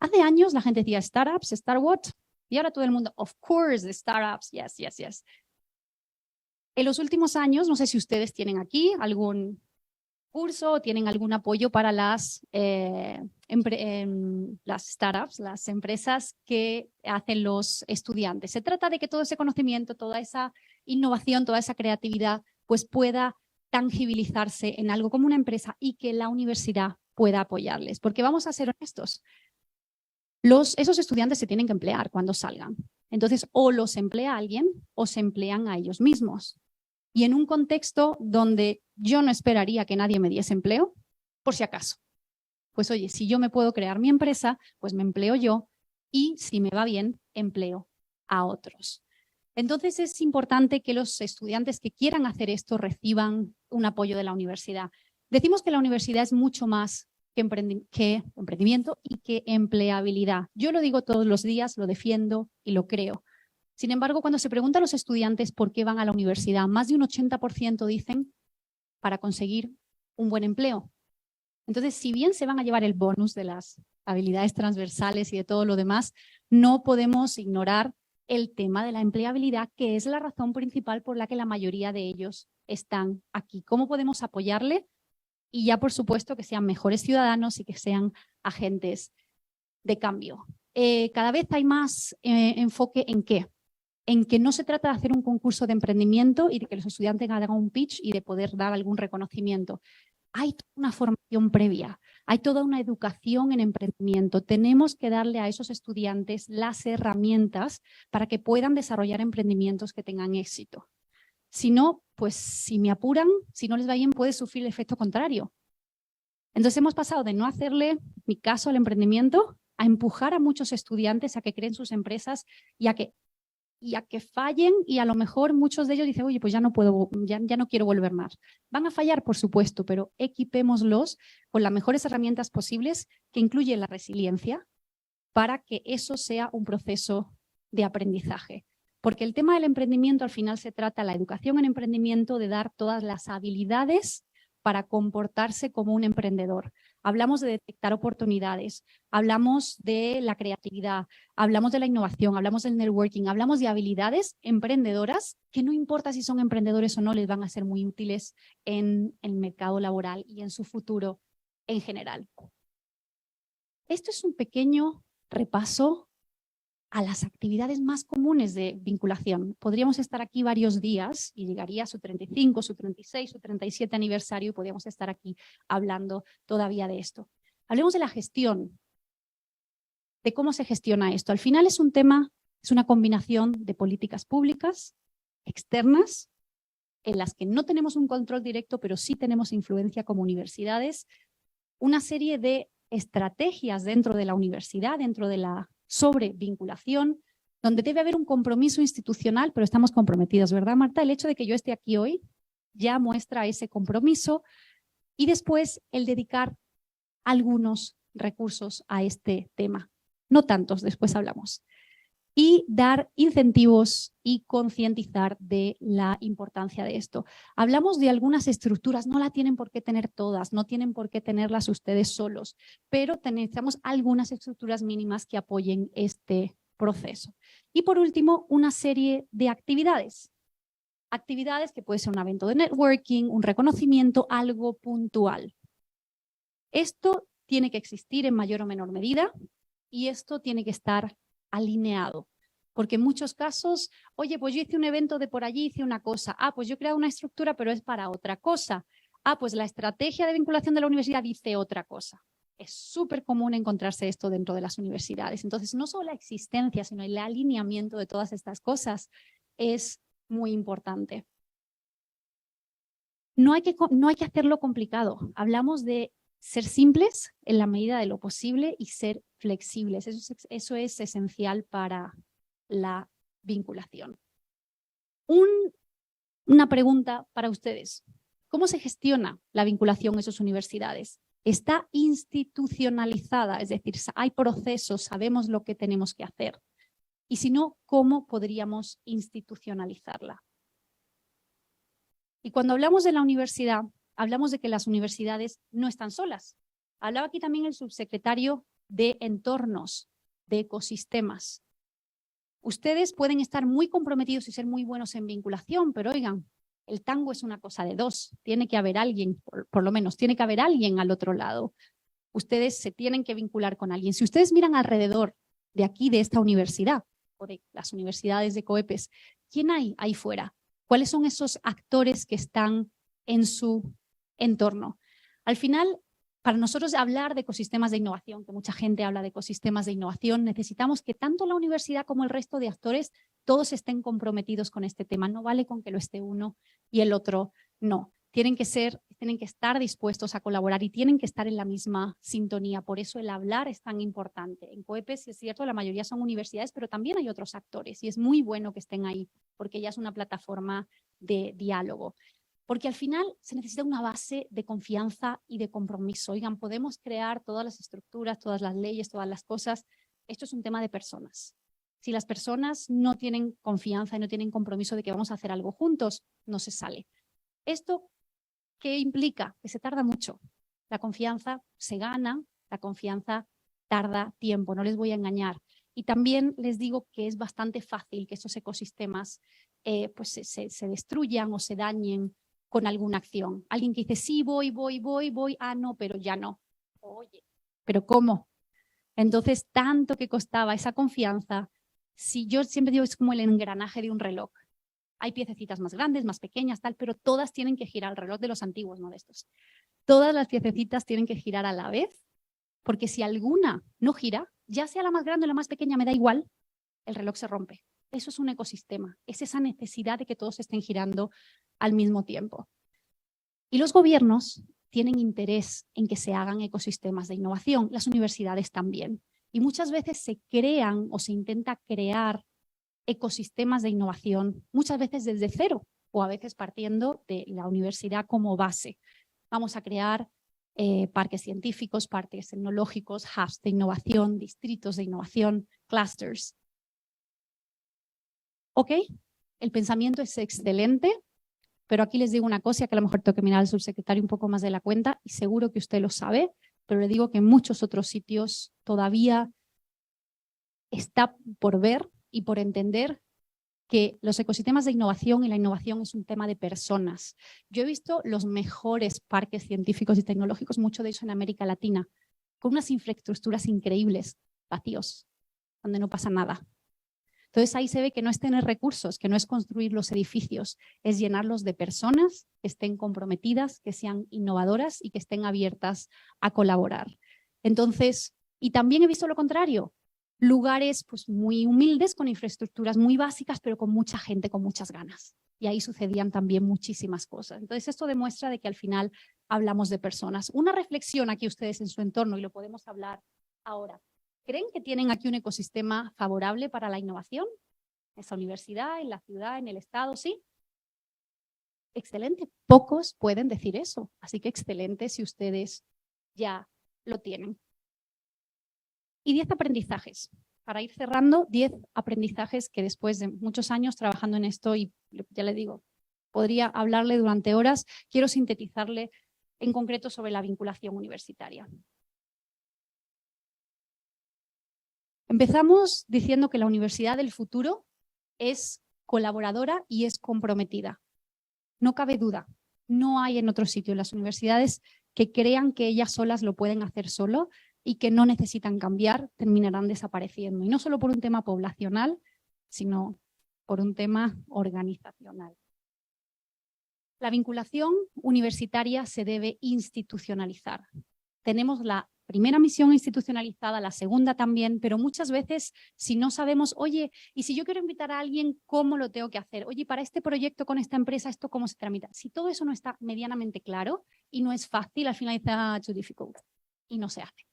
Hace años la gente decía startups, start what? Y ahora todo el mundo, of course, startups, yes, yes, yes. En los últimos años, no sé si ustedes tienen aquí algún curso o tienen algún apoyo para las startups, las empresas que hacen los estudiantes. Se trata de que todo ese conocimiento, toda esa innovación, toda esa creatividad, pues pueda tangibilizarse en algo como una empresa y que la universidad pueda apoyarles. Porque vamos a ser honestos, esos estudiantes se tienen que emplear cuando salgan. Entonces, o los emplea alguien o se emplean a ellos mismos. Y en un contexto donde yo no esperaría que nadie me diese empleo, por si acaso. Pues oye, si yo me puedo crear mi empresa, pues me empleo yo y si me va bien, empleo a otros. Entonces es importante que los estudiantes que quieran hacer esto reciban un apoyo de la universidad. Decimos que la universidad es mucho más que emprendimiento y que empleabilidad. Yo lo digo todos los días, lo defiendo y lo creo. Sin embargo, cuando se pregunta a los estudiantes por qué van a la universidad, más de un 80% dicen para conseguir un buen empleo. Entonces, si bien se van a llevar el bonus de las habilidades transversales y de todo lo demás, no podemos ignorar el tema de la empleabilidad, que es la razón principal por la que la mayoría de ellos están aquí. ¿Cómo podemos apoyarle? Y ya, por supuesto, que sean mejores ciudadanos y que sean agentes de cambio. Cada vez hay más enfoque ¿en qué? En que no se trata de hacer un concurso de emprendimiento y de que los estudiantes hagan un pitch y de poder dar algún reconocimiento. Hay toda una formación previa, hay toda una educación en emprendimiento. Tenemos que darle a esos estudiantes las herramientas para que puedan desarrollar emprendimientos que tengan éxito. Si no, pues si me apuran, si no les va bien, puede sufrir el efecto contrario. Entonces hemos pasado de no hacerle ni caso al emprendimiento a empujar a muchos estudiantes a que creen sus empresas y a que fallen, y a lo mejor muchos de ellos dicen, oye, pues ya no puedo, ya no quiero volver más. Van a fallar, por supuesto, pero equipémoslos con las mejores herramientas posibles, que incluye la resiliencia, para que eso sea un proceso de aprendizaje. Porque el tema del emprendimiento al final se trata, la educación en emprendimiento, de dar todas las habilidades para comportarse como un emprendedor. Hablamos de detectar oportunidades, hablamos de la creatividad, hablamos de la innovación, hablamos del networking, hablamos de habilidades emprendedoras que no importa si son emprendedores o no, les van a ser muy útiles en el mercado laboral y en su futuro en general. Esto es un pequeño repaso a las actividades más comunes de vinculación. Podríamos estar aquí varios días y llegaría a su 35, su 36, su 37 aniversario y podríamos estar aquí hablando todavía de esto. Hablemos de la gestión, de cómo se gestiona esto. Al final es un tema, es una combinación de políticas públicas, externas, en las que no tenemos un control directo, pero sí tenemos influencia como universidades, una serie de estrategias dentro de la universidad, dentro de la sobrevinculación, donde debe haber un compromiso institucional, pero estamos comprometidos, ¿verdad, Marta? El hecho de que yo esté aquí hoy ya muestra ese compromiso, y después el dedicar algunos recursos a este tema. No tantos, después hablamos. Y dar incentivos y concientizar de la importancia de esto. Hablamos de algunas estructuras, no la tienen por qué tener todas, no tienen por qué tenerlas ustedes solos, pero necesitamos algunas estructuras mínimas que apoyen este proceso. Y por último, una serie de actividades. Actividades que puede ser un evento de networking, un reconocimiento, algo puntual. Esto tiene que existir en mayor o menor medida y esto tiene que estar alineado, porque en muchos casos, oye, pues yo hice un evento de por allí, hice una cosa, pues yo he creado una estructura, pero es para otra cosa, pues la estrategia de vinculación de la universidad dice otra cosa. Es súper común encontrarse esto dentro de las universidades. Entonces, no solo la existencia, sino el alineamiento de todas estas cosas es muy importante. No hay que hacerlo complicado. Hablamos de ser simples en la medida de lo posible y ser flexibles. Eso es esencial para la vinculación. Una pregunta para ustedes. ¿Cómo se gestiona la vinculación en esas universidades? ¿Está institucionalizada? Es decir, hay procesos, sabemos lo que tenemos que hacer. Y si no, ¿cómo podríamos institucionalizarla? Y cuando hablamos de la universidad, hablamos de que las universidades no están solas. Hablaba aquí también el subsecretario de Entornos, de Ecosistemas. Ustedes pueden estar muy comprometidos y ser muy buenos en vinculación, pero oigan, el tango es una cosa de dos. Tiene que haber alguien, por lo menos, tiene que haber alguien al otro lado. Ustedes se tienen que vincular con alguien. Si ustedes miran alrededor de aquí, de esta universidad, o de las universidades de COEPES, ¿quién hay ahí fuera? ¿Cuáles son esos actores que están en su entorno? Al final, para nosotros hablar de ecosistemas de innovación, que mucha gente habla de ecosistemas de innovación, necesitamos que tanto la universidad como el resto de actores todos estén comprometidos con este tema. No vale con que lo esté uno y el otro no. Tienen que estar dispuestos a colaborar y tienen que estar en la misma sintonía. Por eso el hablar es tan importante. En COEPES, es cierto, la mayoría son universidades, pero también hay otros actores y es muy bueno que estén ahí porque ya es una plataforma de diálogo. Porque al final se necesita una base de confianza y de compromiso. Oigan, podemos crear todas las estructuras, todas las leyes, todas las cosas. Esto es un tema de personas. Si las personas no tienen confianza y no tienen compromiso de que vamos a hacer algo juntos, no se sale. ¿Esto qué implica? Que se tarda mucho. La confianza se gana, la confianza tarda tiempo, no les voy a engañar. Y también les digo que es bastante fácil que estos ecosistemas pues se destruyan o se dañen con alguna acción. Alguien que dice, sí, voy, no, pero ya no. Oye, ¿pero cómo? Entonces, tanto que costaba esa confianza, si yo siempre digo, es como el engranaje de un reloj. Hay piececitas más grandes, más pequeñas, tal, pero todas tienen que girar, el reloj de los antiguos, no de estos. Todas las piececitas tienen que girar a la vez, porque si alguna no gira, ya sea la más grande o la más pequeña, me da igual, el reloj se rompe. Eso es un ecosistema, es esa necesidad de que todos estén girando al mismo tiempo. Y los gobiernos tienen interés en que se hagan ecosistemas de innovación, las universidades también. Y muchas veces se crean o se intenta crear ecosistemas de innovación, muchas veces desde cero o a veces partiendo de la universidad como base. Vamos a crear parques científicos, parques tecnológicos, hubs de innovación, distritos de innovación, clusters. ¿Ok? El pensamiento es excelente, pero aquí les digo una cosa que a lo mejor tengo que mirar al subsecretario un poco más de la cuenta y seguro que usted lo sabe, pero le digo que en muchos otros sitios todavía está por ver y por entender que los ecosistemas de innovación y la innovación es un tema de personas. Yo he visto los mejores parques científicos y tecnológicos, mucho de eso en América Latina, con unas infraestructuras increíbles, vacíos, donde no pasa nada. Entonces ahí se ve que no es tener recursos, que no es construir los edificios, es llenarlos de personas que estén comprometidas, que sean innovadoras y que estén abiertas a colaborar. Entonces, y también he visto lo contrario, lugares pues, muy humildes, con infraestructuras muy básicas, pero con mucha gente, con muchas ganas. Y ahí sucedían también muchísimas cosas. Entonces esto demuestra de que al final hablamos de personas. Una reflexión aquí ustedes en su entorno, y lo podemos hablar ahora. ¿Creen que tienen aquí un ecosistema favorable para la innovación? ¿En esa universidad, en la ciudad, en el estado? ¿Sí? Excelente. Pocos pueden decir eso. Así que excelente si ustedes ya lo tienen. Y 10 aprendizajes. Para ir cerrando, 10 aprendizajes que después de muchos años trabajando en esto, y ya le digo, podría hablarle durante horas, quiero sintetizarle en concreto sobre la vinculación universitaria. Empezamos diciendo que la universidad del futuro es colaboradora y es comprometida. No cabe duda, no hay en otro sitio las universidades que crean que ellas solas lo pueden hacer solo y que no necesitan cambiar, terminarán desapareciendo. Y no solo por un tema poblacional, sino por un tema organizacional. La vinculación universitaria se debe institucionalizar. Tenemos la primera misión institucionalizada, la segunda también, pero muchas veces si no sabemos, oye, y si yo quiero invitar a alguien, ¿cómo lo tengo que hacer? Oye, para este proyecto con esta empresa, ¿esto cómo se tramita? Si todo eso no está medianamente claro y no es fácil, al final está too difficult y no se hace.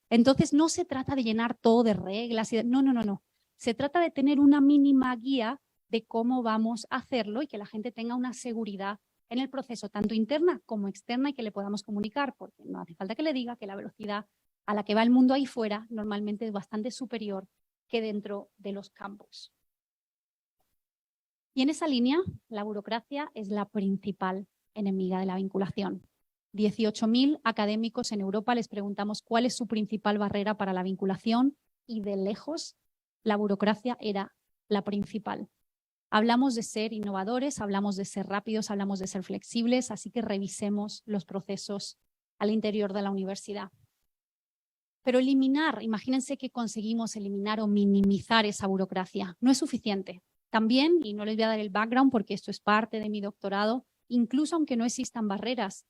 Entonces no se trata de llenar todo de reglas, no. Se trata de tener una mínima guía de cómo vamos a hacerlo y que la gente tenga una seguridad en el proceso, tanto interna como externa, y que le podamos comunicar, porque no hace falta que le diga que la velocidad a la que va el mundo ahí fuera normalmente es bastante superior que dentro de los campus. Y en esa línea, la burocracia es la principal enemiga de la vinculación. 18.000 académicos en Europa les preguntamos cuál es su principal barrera para la vinculación y de lejos la burocracia era la principal. Hablamos de ser innovadores, hablamos de ser rápidos, hablamos de ser flexibles, así que revisemos los procesos al interior de la universidad. Pero eliminar, imagínense que conseguimos eliminar o minimizar esa burocracia. No es suficiente. También, y no les voy a dar el background porque esto es parte de mi doctorado, incluso aunque no existan barreras,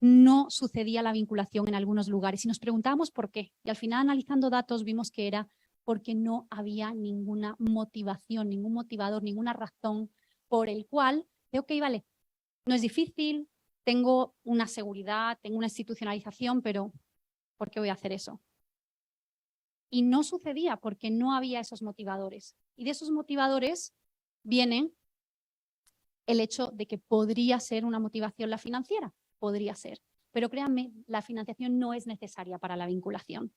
no sucedía la vinculación en algunos lugares. Y nos preguntábamos por qué. Y al final, analizando datos, vimos que era porque no había ninguna motivación, ningún motivador, ninguna razón por el cual, ok, vale, no es difícil, tengo una seguridad, tengo una institucionalización, pero ¿por qué voy a hacer eso? Y no sucedía porque no había esos motivadores. Y de esos motivadores viene el hecho de que podría ser una motivación la financiera, podría ser. Pero créanme, la financiación no es necesaria para la vinculación.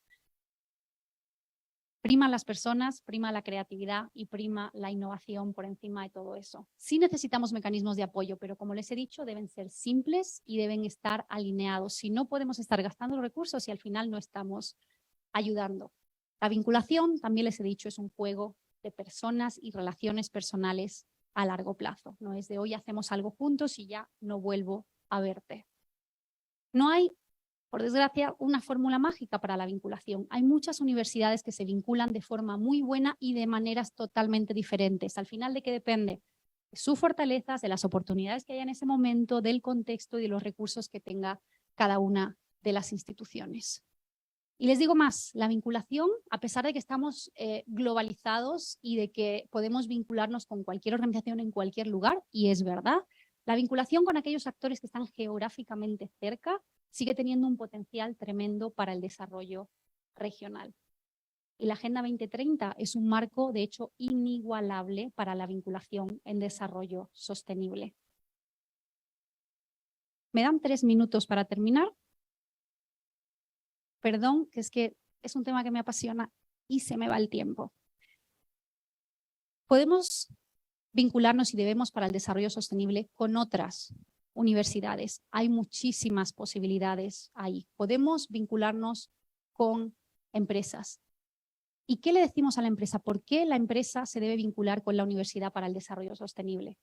Prima las personas, prima la creatividad y prima la innovación por encima de todo eso. Sí necesitamos mecanismos de apoyo, pero como les he dicho, deben ser simples y deben estar alineados. Si no, podemos estar gastando recursos y al final no estamos ayudando. La vinculación, también les he dicho, es un juego de personas y relaciones personales a largo plazo. No es de hoy hacemos algo juntos y ya no vuelvo a verte. No hay, por desgracia, una fórmula mágica para la vinculación. Hay muchas universidades que se vinculan de forma muy buena y de maneras totalmente diferentes. Al final, ¿de qué depende? De sus fortalezas, de las oportunidades que haya en ese momento, del contexto y de los recursos que tenga cada una de las instituciones. Y les digo más, la vinculación, a pesar de que estamos globalizados y de que podemos vincularnos con cualquier organización en cualquier lugar, y es verdad, la vinculación con aquellos actores que están geográficamente cerca sigue teniendo un potencial tremendo para el desarrollo regional. Y la Agenda 2030 es un marco, de hecho, inigualable para la vinculación en desarrollo sostenible. Me dan 3 minutos para terminar. Perdón, que es un tema que me apasiona y se me va el tiempo. Podemos vincularnos y debemos para el desarrollo sostenible con otras universidades. Hay muchísimas posibilidades ahí. Podemos vincularnos con empresas. ¿Y qué le decimos a la empresa? ¿Por qué la empresa se debe vincular con la universidad para el desarrollo sostenible?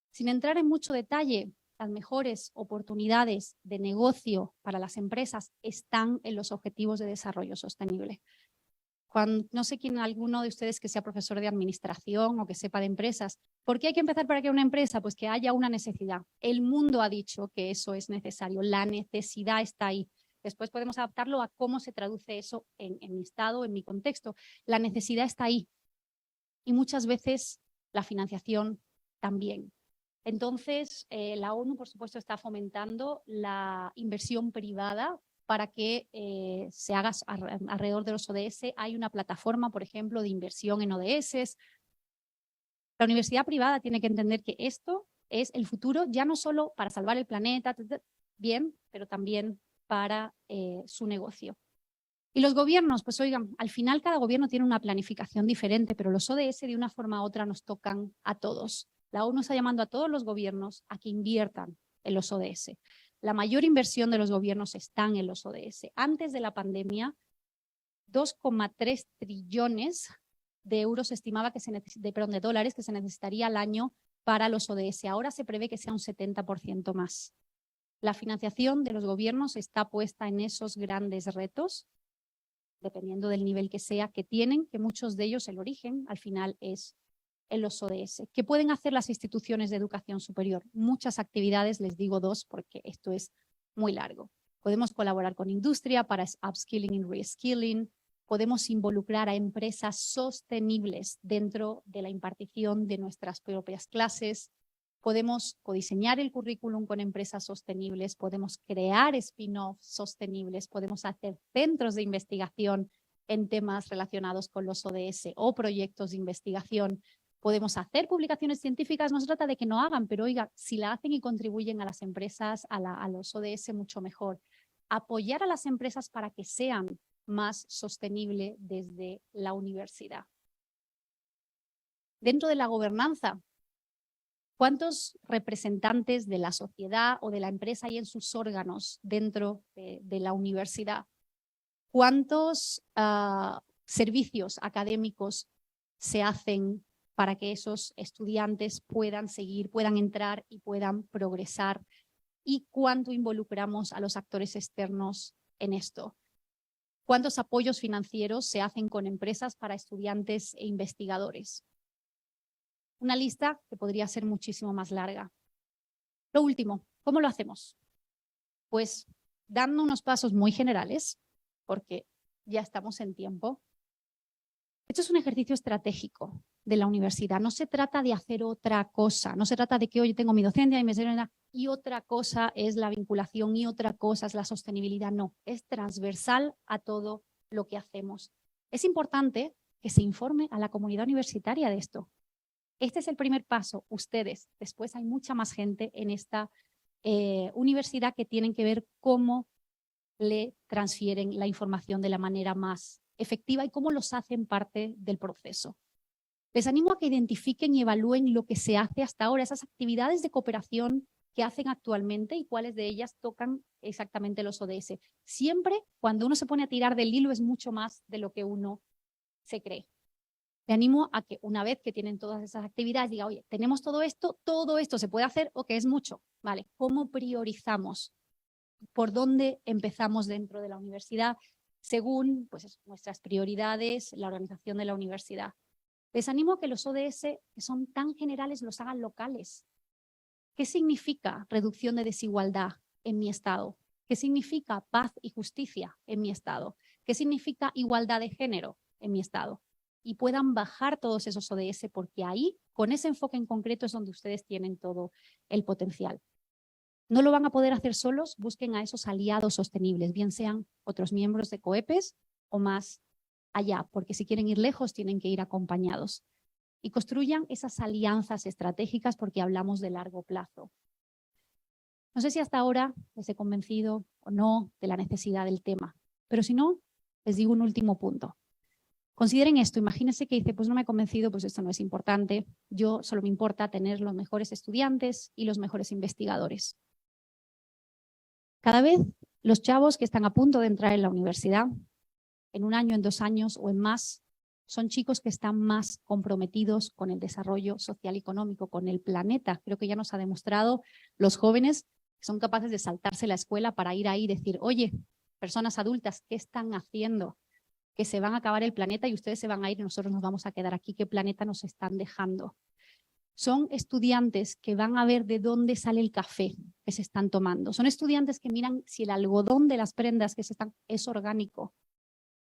Sin entrar en mucho detalle, las mejores oportunidades de negocio para las empresas están en los objetivos de desarrollo sostenible. No sé quién, alguno de ustedes que sea profesor de administración o que sepa de empresas, ¿por qué hay que empezar para que una empresa? Pues que haya una necesidad. El mundo ha dicho que eso es necesario, la necesidad está ahí. Después podemos adaptarlo a cómo se traduce eso en mi estado, en mi contexto. La necesidad está ahí y muchas veces la financiación también. Entonces, la ONU, por supuesto, está fomentando la inversión privada para que se haga alrededor de los ODS. Hay una plataforma, por ejemplo, de inversión en ODS. La universidad privada tiene que entender que esto es el futuro, ya no solo para salvar el planeta, bien, pero también para su negocio. Y los gobiernos, pues oigan, al final cada gobierno tiene una planificación diferente, pero los ODS de una forma u otra nos tocan a todos. La ONU está llamando a todos los gobiernos a que inviertan en los ODS. La mayor inversión de los gobiernos están en los ODS. Antes de la pandemia, 2,3 trillones de euros estimaba que de dólares que se necesitaría al año para los ODS. Ahora se prevé que sea un 70% más. La financiación de los gobiernos está puesta en esos grandes retos, dependiendo del nivel que sea, que tienen, que muchos de ellos el origen al final es en los ODS. ¿Qué pueden hacer las instituciones de educación superior? Muchas actividades, les digo 2 porque esto es muy largo. Podemos colaborar con industria para upskilling y reskilling. Podemos involucrar a empresas sostenibles dentro de la impartición de nuestras propias clases. Podemos codiseñar el currículum con empresas sostenibles, podemos crear spin-offs sostenibles, podemos hacer centros de investigación en temas relacionados con los ODS o proyectos de investigación. Podemos hacer publicaciones científicas, no se trata de que no hagan, pero oiga, si la hacen y contribuyen a las empresas, a los ODS, mucho mejor. Apoyar a las empresas para que sean más sostenibles desde la universidad. Dentro de la gobernanza, ¿cuántos representantes de la sociedad o de la empresa hay en sus órganos dentro de la universidad? ¿Cuántos servicios académicos se hacen para que esos estudiantes puedan seguir, puedan entrar y puedan progresar? ¿Y cuánto involucramos a los actores externos en esto? ¿Cuántos apoyos financieros se hacen con empresas para estudiantes e investigadores? Una lista que podría ser muchísimo más larga. Lo último, ¿cómo lo hacemos? Pues dando unos pasos muy generales, porque ya estamos en tiempo. Esto es un ejercicio estratégico de la universidad. No se trata de hacer otra cosa. No se trata de que hoy tengo mi docencia y otra cosa es la vinculación y otra cosa es la sostenibilidad. No, es transversal a todo lo que hacemos. Es importante que se informe a la comunidad universitaria de esto. Este es el primer paso, ustedes. Después hay mucha más gente en esta universidad que tienen que ver cómo le transfieren la información de la manera más efectiva y cómo los hacen parte del proceso. Les animo a que identifiquen y evalúen lo que se hace hasta ahora, esas actividades de cooperación que hacen actualmente y cuáles de ellas tocan exactamente los ODS. Siempre cuando uno se pone a tirar del hilo es mucho más de lo que uno se cree. Le animo a que una vez que tienen todas esas actividades diga, oye, tenemos todo esto se puede hacer o que es mucho. Vale, ¿cómo priorizamos? ¿Por dónde empezamos dentro de la universidad? Según pues, nuestras prioridades, la organización de la universidad. Les animo a que los ODS, que son tan generales, los hagan locales. ¿Qué significa reducción de desigualdad en mi estado? ¿Qué significa paz y justicia en mi estado? ¿Qué significa igualdad de género en mi estado? Y puedan bajar todos esos ODS porque ahí, con ese enfoque en concreto, es donde ustedes tienen todo el potencial. No lo van a poder hacer solos, busquen a esos aliados sostenibles, bien sean otros miembros de COEPES o más allá, porque si quieren ir lejos tienen que ir acompañados. Y construyan esas alianzas estratégicas porque hablamos de largo plazo. No sé si hasta ahora les he convencido o no de la necesidad del tema, pero si no, les digo un último punto. Consideren esto, imagínense que dice, pues no me he convencido, pues esto no es importante, yo solo me importa tener los mejores estudiantes y los mejores investigadores. Cada vez los chavos que están a punto de entrar en la universidad, en 1 año, en 2 años o en más, son chicos que están más comprometidos con el desarrollo social y económico, con el planeta. Creo que ya nos ha demostrado los jóvenes que son capaces de saltarse la escuela para ir ahí y decir, oye, personas adultas, ¿qué están haciendo? Que se van a acabar el planeta y ustedes se van a ir y nosotros nos vamos a quedar aquí. ¿Qué planeta nos están dejando? Son estudiantes que van a ver de dónde sale el café que se están tomando. Son estudiantes que miran si el algodón de las prendas que se están es orgánico.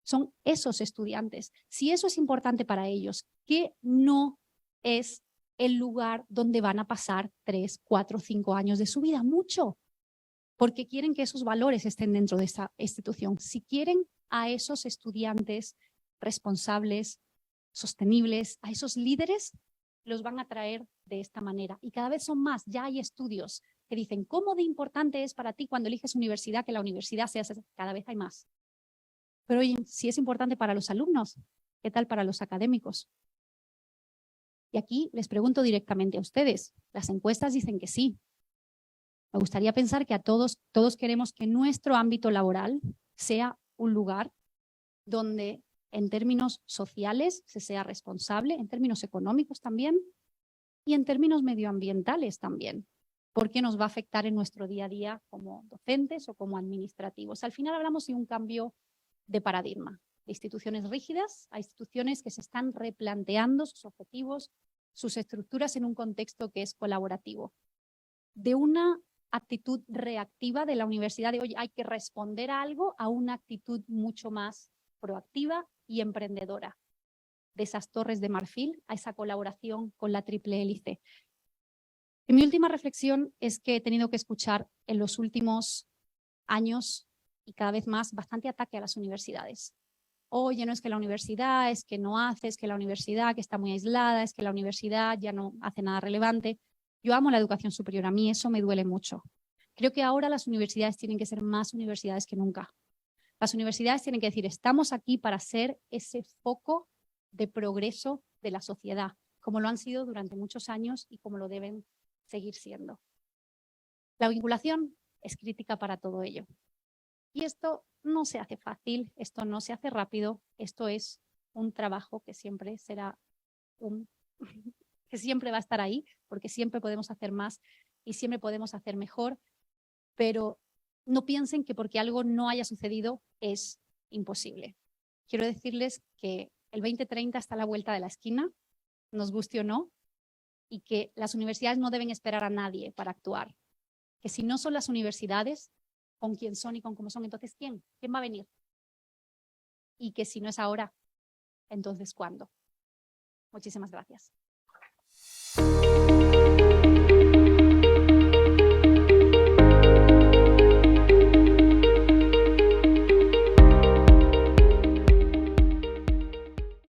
Son esos estudiantes. Si eso es importante para ellos, ¿qué no es el lugar donde van a pasar 3, 4, 5 años de su vida? Mucho. Porque quieren que esos valores estén dentro de esa institución. Si quieren a esos estudiantes responsables, sostenibles, a esos líderes, los van a traer de esta manera. Y cada vez son más. Ya hay estudios que dicen cómo de importante es para ti cuando eliges universidad que la universidad sea. Cada vez hay más. Pero oye, si es importante para los alumnos, ¿qué tal para los académicos? Y aquí les pregunto directamente a ustedes. Las encuestas dicen que sí. Me gustaría pensar que todos queremos que nuestro ámbito laboral sea un lugar donde en términos sociales se sea responsable, en términos económicos también y en términos medioambientales también, porque nos va a afectar en nuestro día a día como docentes o como administrativos. Al final hablamos de un cambio de paradigma, de instituciones rígidas a instituciones que se están replanteando sus objetivos, sus estructuras en un contexto que es colaborativo. De una actitud reactiva de la universidad de hoy hay que responder a algo a una actitud mucho más proactiva y emprendedora. De esas torres de marfil a esa colaboración con la triple hélice. Y mi última reflexión es que he tenido que escuchar en los últimos años y cada vez más bastante ataque a las universidades. Oye, no es que la universidad, es que no hace, es que la universidad que está muy aislada, es que la universidad ya no hace nada relevante. Yo amo la educación superior, a mí eso me duele mucho. Creo que ahora las universidades tienen que ser más universidades que nunca. Las universidades tienen que decir, estamos aquí para ser ese foco de progreso de la sociedad, como lo han sido durante muchos años y como lo deben seguir siendo. La vinculación es crítica para todo ello. Y esto no se hace fácil, esto no se hace rápido, esto es un trabajo que siempre será que siempre va a estar ahí, porque siempre podemos hacer más y siempre podemos hacer mejor, pero no piensen que porque algo no haya sucedido es imposible. Quiero decirles que el 2030 está a la vuelta de la esquina, nos guste o no, y que las universidades no deben esperar a nadie para actuar. Que si no son las universidades, con quién son y con cómo son, entonces ¿quién? ¿Quién va a venir? Y que si no es ahora, entonces ¿cuándo? Muchísimas gracias.